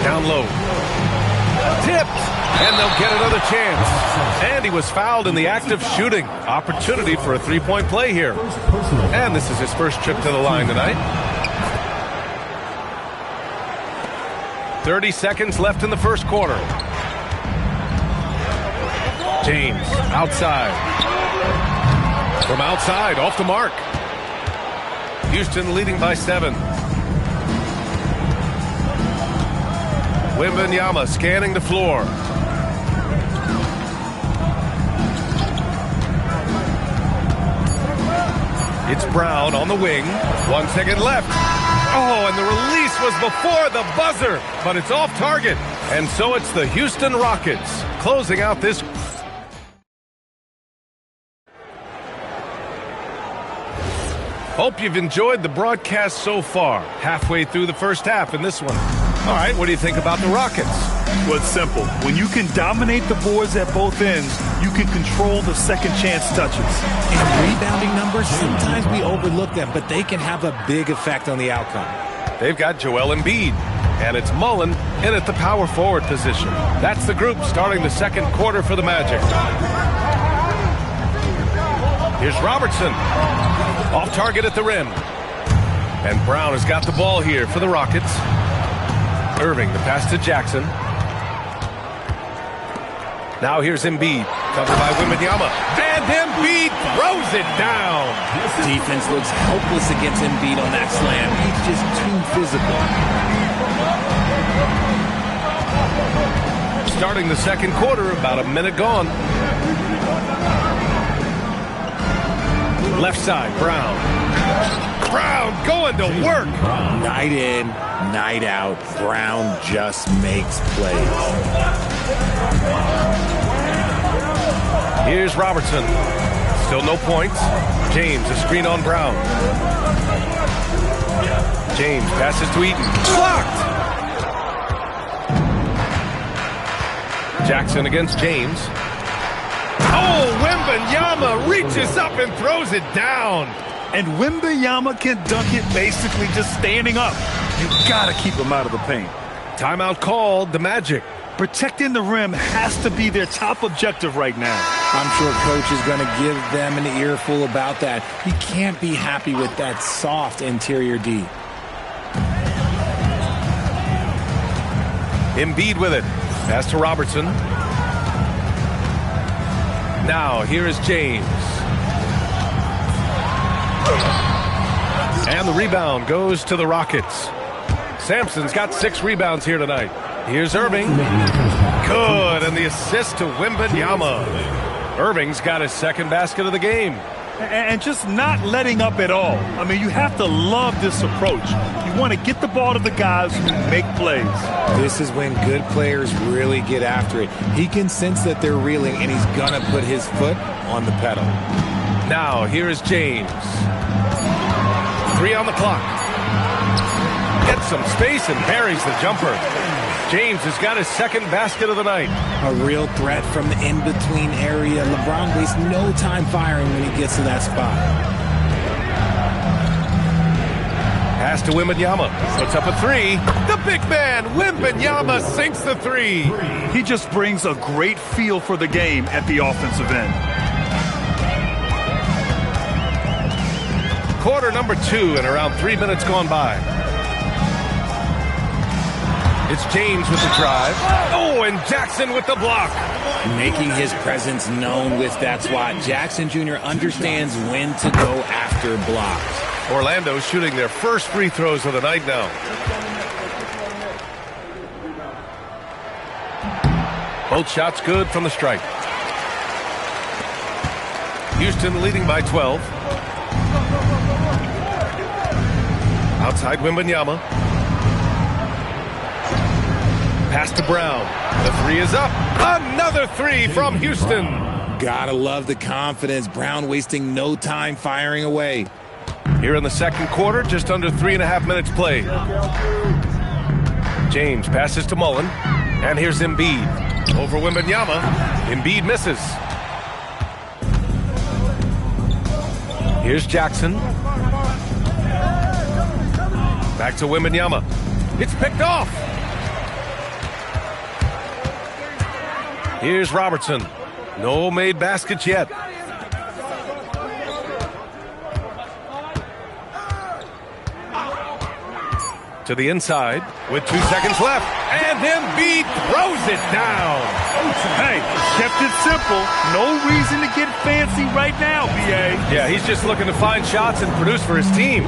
Down low. Tipped. And they'll get another chance. And he was fouled in the act of shooting. Opportunity for a three-point play here. And this is his first trip to the line tonight. 30 seconds left in the first quarter. James, outside. From outside, off the mark. Houston leading by 7. Wembanyama scanning the floor. It's Brown on the wing. 1 second left. Oh, and the release was before the buzzer, but it's off target. And so it's the Houston Rockets closing out this. Hope you've enjoyed the broadcast so far. Halfway through the first half in this one. All right, what do you think about the Rockets? Well, it's simple. When you can dominate the boards at both ends, you can control the second chance touches. And rebounding numbers, sometimes we overlook them, but they can have a big effect on the outcome. They've got Joel Embiid, and it's Mullen in at the power forward position. That's the group starting the second quarter for the Magic. Here's Robertson. Off target at the rim. And Brown has got the ball here for the Rockets. Irving, the pass to Jackson. Now here's Embiid, covered by Wembanyama. And Embiid throws it down. Defense looks helpless against Embiid on that slam. He's just too physical. Starting the second quarter, about a minute gone. Left side, Brown. Brown going to work. Night in, night out, Brown just makes plays. Here's Robertson. Still no points. James, a screen on Brown. James passes to Eaton. Blocked! Jackson against James. Oh, Wembanyama reaches up and throws it down. And Wembanyama can dunk it basically just standing up. You gotta keep him out of the paint. Timeout called, the Magic. Protecting the rim has to be their top objective right now. I'm sure coach is going to give them an earful about that. He can't be happy with that soft interior D. Embiid with it. Pass to Robertson. Now, here is James. And the rebound goes to the Rockets. Sampson's got 6 rebounds here tonight. Here's Irving. Good, and the assist to Wembanyama. Irving's got his second basket of the game. And just not letting up at all. I mean, you have to love this approach. You want to get the ball to the guys who make plays. This is when good players really get after it. He can sense that they're reeling, and he's going to put his foot on the pedal. Now, here is James. 3 on the clock. Gets some space and buries the jumper. James has got his second basket of the night. A real threat from the in-between area. LeBron wastes no time firing when he gets to that spot. Pass to Wembanyama. Puts up a 3. The big man, Wembanyama, sinks the 3. He just brings a great feel for the game at the offensive end. Quarter number 2 and around 3 minutes gone by. It's James with the drive. Oh, and Jackson with the block. Making his presence known with that swat. Jackson Jr. understands when to go after blocks. Orlando shooting their first free throws of the night now. Both shots good from the stripe. Houston leading by 12. Outside Wembanyama. Pass to Brown. The 3 is up. Another 3 from Houston. Gotta love the confidence. Brown wasting no time firing away. Here in the second quarter, just under 3.5 minutes played. James passes to Mullen. And here's Embiid. Over Wembanyama. Embiid misses. Here's Jackson. Back to Wembanyama. It's picked off. Here's Robertson. No made baskets yet. To the inside with 2 seconds left. And Embiid throws it down. Hey, kept it simple. No reason to get fancy right now, B.A. Yeah, he's just looking to find shots and produce for his team.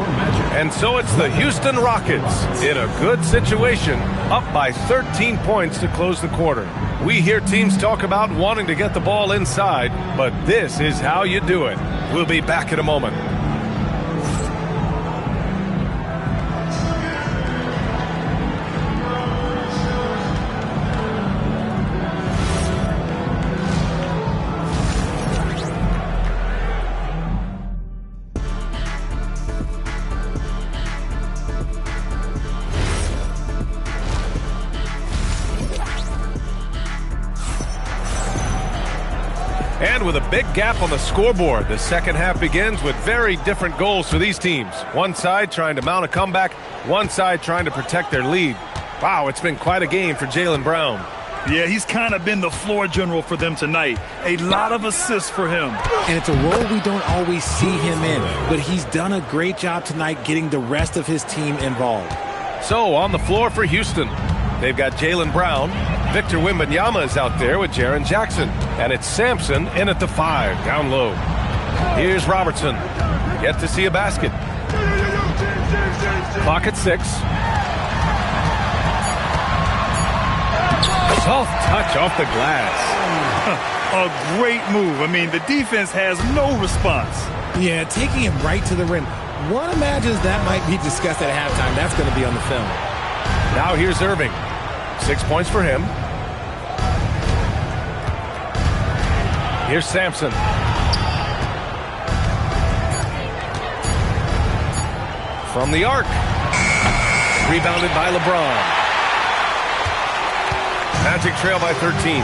And so it's the Houston Rockets in a good situation, up by 13 points to close the quarter. We hear teams talk about wanting to get the ball inside, but this is how you do it. We'll be back in a moment. And with a big gap on the scoreboard, the second half begins with very different goals for these teams. One side trying to mount a comeback, one side trying to protect their lead. Wow, it's been quite a game for Jaylen Brown. Yeah, he's kind of been the floor general for them tonight. A lot of assists for him. And it's a role we don't always see him in, but he's done a great job tonight getting the rest of his team involved. So on the floor for Houston, they've got Jaylen Brown. Victor Wembanyama is out there with Jaren Jackson. And it's Sampson in at the 5, down low. Here's Robertson. Yet to see a basket. Clock at 6. Soft touch off the glass. A great move. I mean, the defense has no response. Yeah, taking him right to the rim. One imagines that might be discussed at halftime. That's going to be on the film. Now here's Irving. 6 points for him. Here's Sampson. From the arc. Rebounded by LeBron. Magic trail by 13.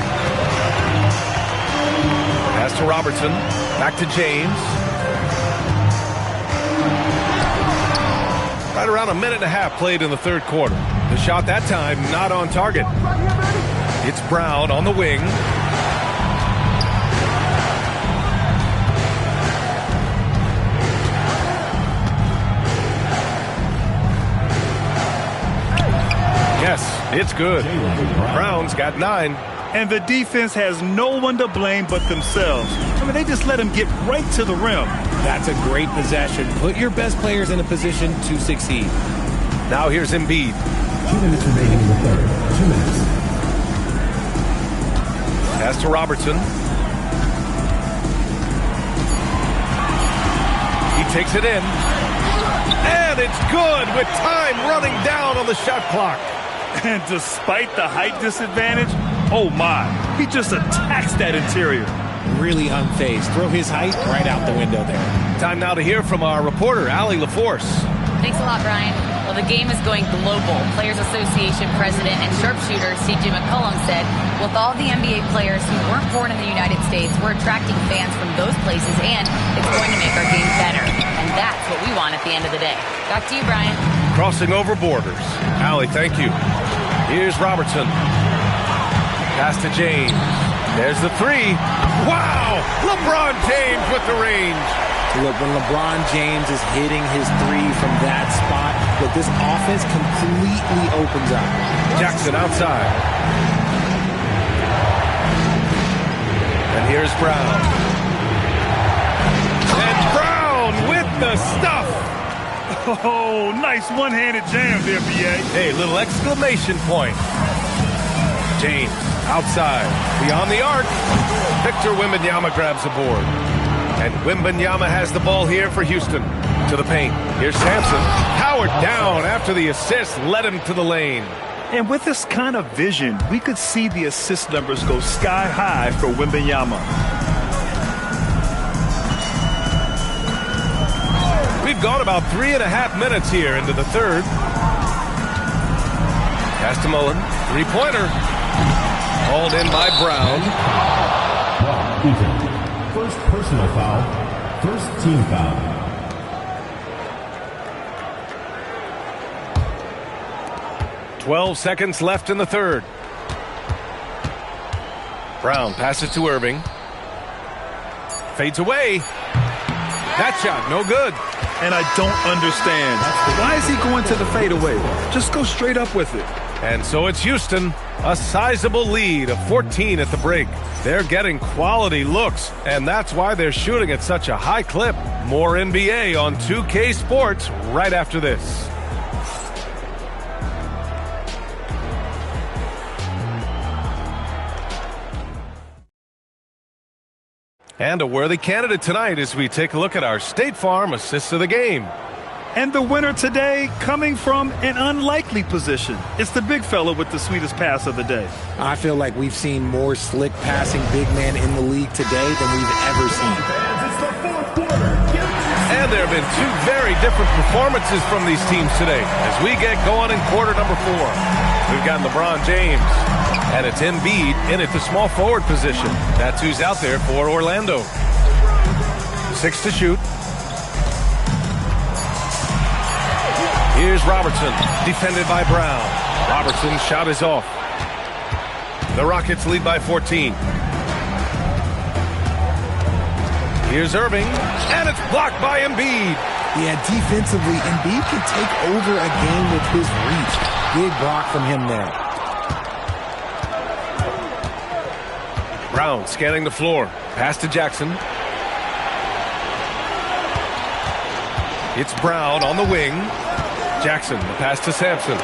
Pass to Robertson. Back to James. Right around a minute and a half played in the third quarter. The shot that time not on target. It's Brown on the wing. Yes, it's good. Brown's got 9. And the defense has no one to blame but themselves. I mean, they just let him get right to the rim. That's a great possession. Put your best players in a position to succeed. Now here's Embiid. 2 minutes remaining in the third. 2 minutes. Pass to Robertson. He takes it in. And it's good with time running down on the shot clock. And despite the height disadvantage, oh my, he just attacks that interior. Really unfazed. Throw his height right out the window there. Time now to hear from our reporter, Allie LaForce. Thanks a lot, Brian. Well, the game is going global. Players Association President and sharpshooter C.J. McCollum said, with all the NBA players who weren't born in the United States, we're attracting fans from those places, and it's going to make our game better. And that's what we want at the end of the day. Back to you, Brian. Crossing over borders. Allie, thank you. Here's Robertson. Pass to James. There's the 3. Wow! LeBron James with the range. Look, when LeBron James is hitting his 3 from that spot, look, this offense completely opens up. Jackson outside. And here's Brown. And Brown with the stuff. Oh, nice one-handed jam there, B.A. Hey, little exclamation point. James outside. Beyond the arc. Victor Wembanyama grabs the board. And Wembanyama has the ball here for Houston. To the paint. Here's Sampson. Powered down after the assist led him to the lane. And with this kind of vision, we could see the assist numbers go sky high for Wembanyama. We've gone about 3.5 minutes here into the third. Pass to Mullen. 3-pointer. Hauled in by Brown. First personal foul. First team foul. "12 seconds left in the third. Brown passes to Irving. Fades away. That shot, no good. And I don't understand. Why is he going to the fadeaway? Just go straight up with it. And so it's Houston, a sizable lead of 14 at the break. They're getting quality looks, and that's why they're shooting at such a high clip. More NBA on 2K Sports right after this. And a worthy candidate tonight as we take a look at our State Farm assists of the game. And the winner today coming from an unlikely position. It's the big fella with the sweetest pass of the day. I feel like we've seen more slick passing big man in the league today than we've ever seen. And there have been 2 very different performances from these teams today as we get going in quarter number 4. We've got LeBron James, and it's Embiid in at the small forward position. That's who's out there for Orlando. 6 to shoot. Here's Robertson, defended by Brown. Robertson's shot is off. The Rockets lead by 14. Here's Irving, and it's blocked by Embiid. Yeah, defensively, Embiid can take over a game with his reach. Big block from him there. Brown scanning the floor. Pass to Jackson. It's Brown on the wing. Jackson, the pass to Sampson. And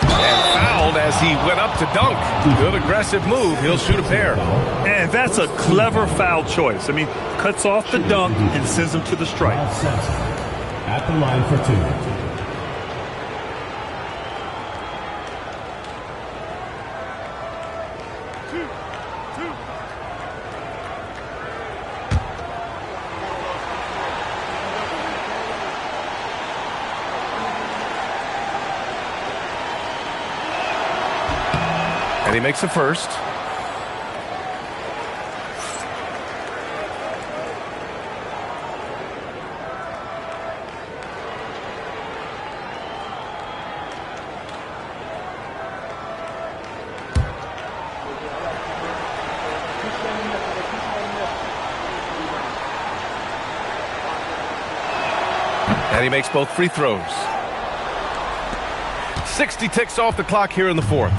fouled as he went up to dunk. Good aggressive move. He'll shoot a pair. And that's a clever foul choice. I mean, cuts off the dunk and sends him to the stripe. At the line for 2. And he makes the first. And he makes both free throws. 60 ticks off the clock here in the fourth.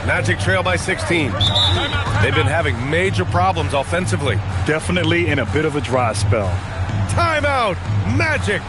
Magic trail by 16. They've been having major problems offensively. Definitely in a bit of a dry spell. Timeout, Magic.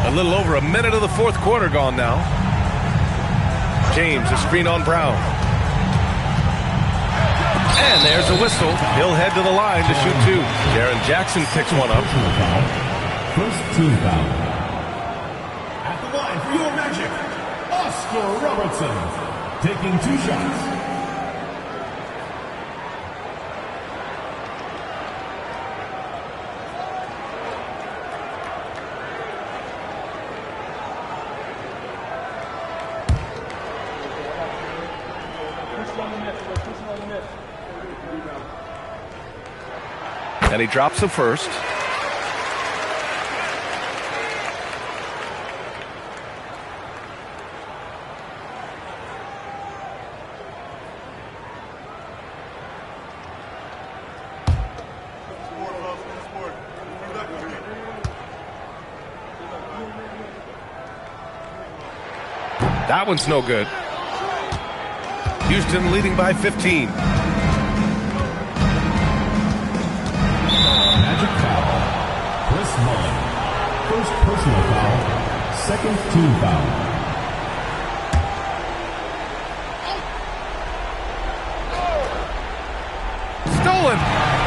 A little over a minute of the fourth quarter gone now. James, a screen on Brown. And there's a whistle. He'll head to the line to shoot two. Jaren Jackson picks one up. First team foul. At the line for your Magic, Oscar Robertson, taking 2 shots. And he drops the first. That one's no good. Houston leading by 15. Magic foul. Chris Mullin. First personal foul. Second team foul. Stolen.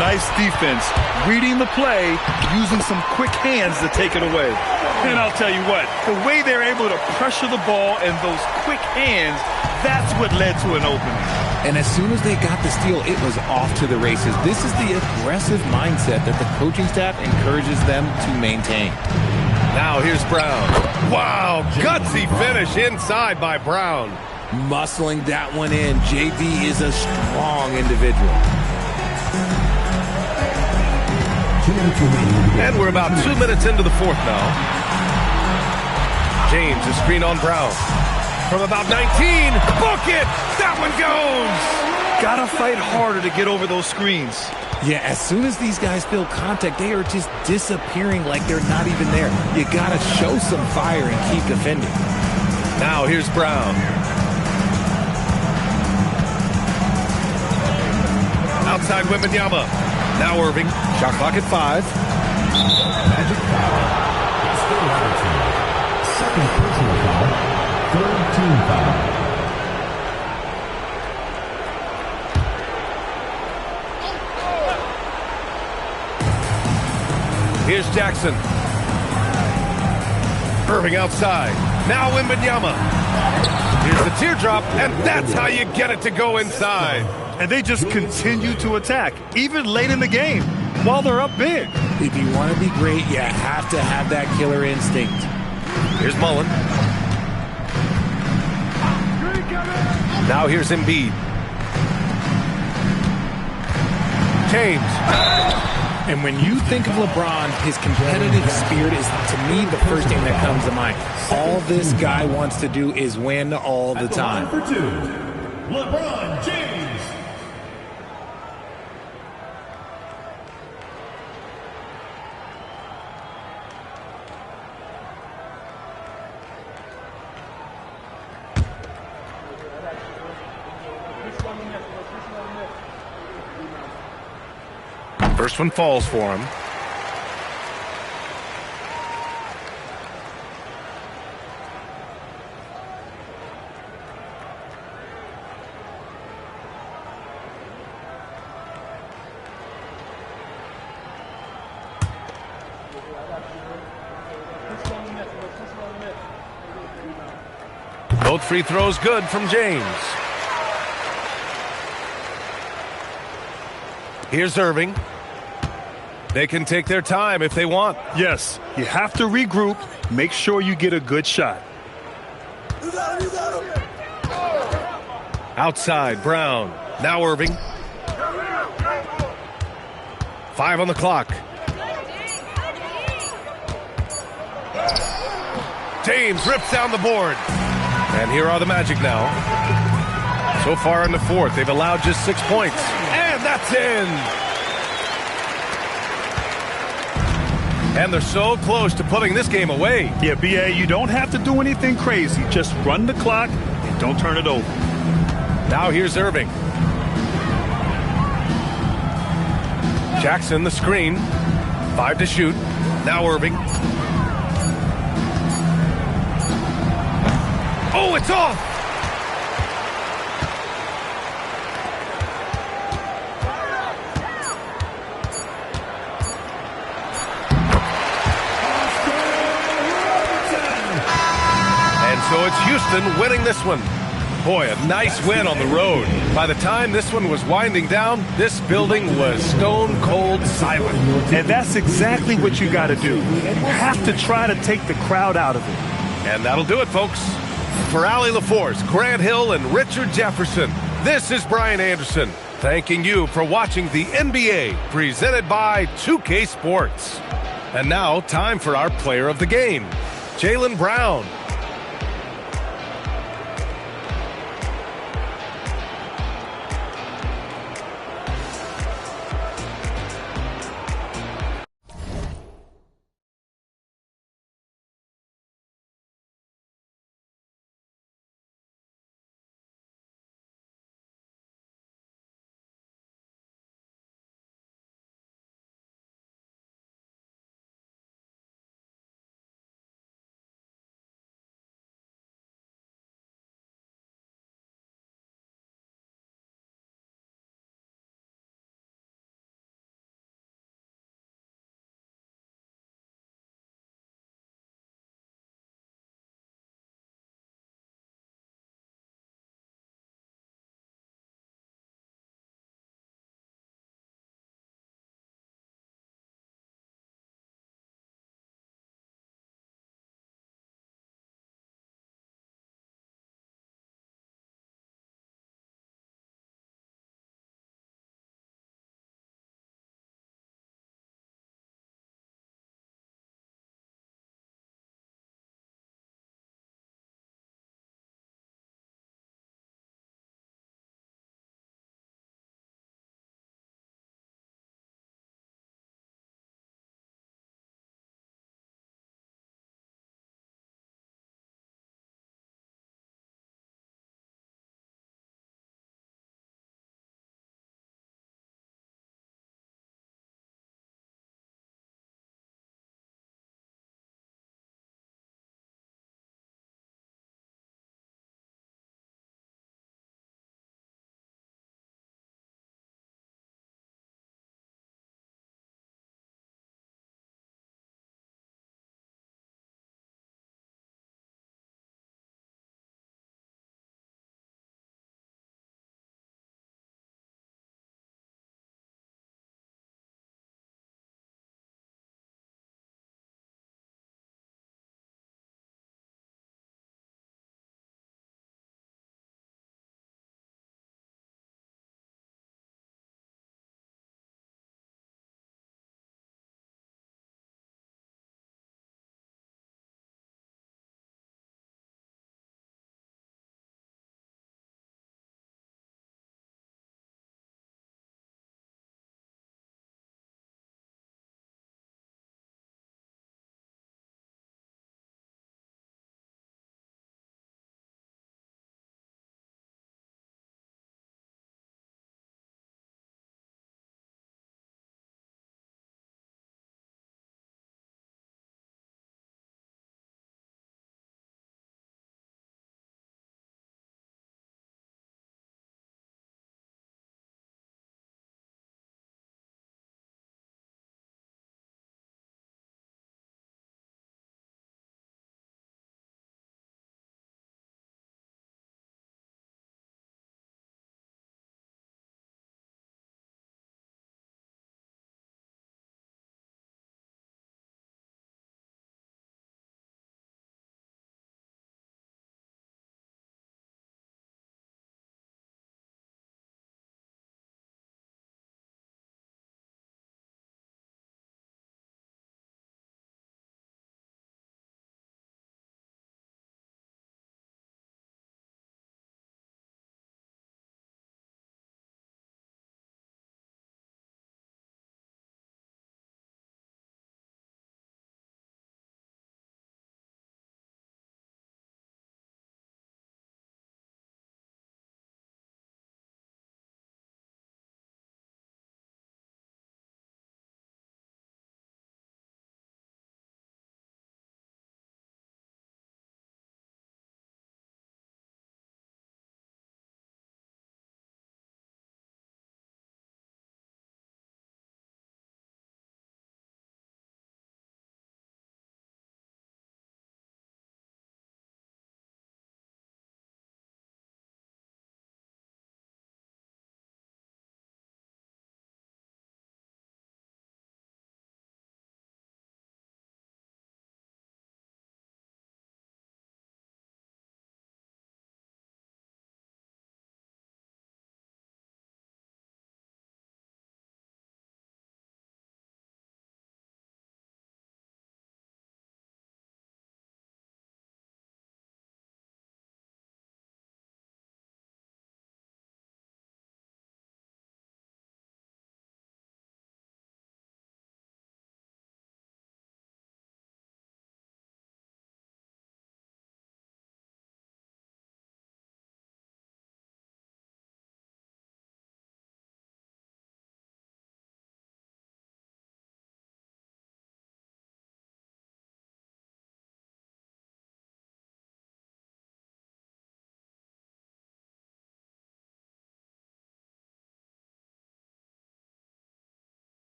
Nice defense. Reading the play, using some quick hands to take it away. And I'll tell you what, the way they're able to pressure the ball and those quick hands, that's what led to an opening. And as soon as they got the steal, it was off to the races. This is the aggressive mindset that the coaching staff encourages them to maintain. Now here's Brown. Wow, gutsy finish inside by Brown. Muscling that one in. JV is a strong individual. And we're about 2 minutes into the fourth now. James, a screen on Brown. from about 19. Book it! That one goes! Gotta fight harder to get over those screens. Yeah, as soon as these guys feel contact, they are just disappearing like they're not even there. You gotta show some fire and keep defending. Now here's Brown. Outside Wembanyama. Now Irving. Shot clock at 5. Magic foul. Still Robertson. Second personal foul. Third team foul. Here's Jackson. Irving outside. Now Wembanyama. Here's the teardrop, and that's how you get it to go inside. And they just continue to attack, even late in the game, while they're up big. If you want to be great, you have to have that killer instinct. Here's Mullen. Now here's Embiid. James. And when you think of LeBron, his competitive spirit is, to me, the first thing that comes to mind. All this guy wants to do is win all the time. For 2, LeBron James. First one falls for him. Both free throws good from James. Here's Irving. They can take their time if they want. Yes, you have to regroup, make sure you get a good shot. Outside, Brown. Now Irving. 5 on the clock. James rips down the board. And here are the Magic now. So far in the fourth, they've allowed just 6 points. And that's in. And they're so close to putting this game away. Yeah, B.A., you don't have to do anything crazy. Just run the clock and don't turn it over. Now here's Irving. Jackson, the screen. 5 to shoot. Now Irving. Oh, it's off! So it's Houston winning this one. Boy, a nice win on the road. By the time this one was winding down, this building was stone cold silent. And that's exactly what you got to do. You have to try to take the crowd out of it. And that'll do it, folks. For Allie LaForce, Grant Hill, and Richard Jefferson, this is Brian Anderson, thanking you for watching the NBA presented by 2K Sports. And now, time for our player of the game, Jaylen Brown.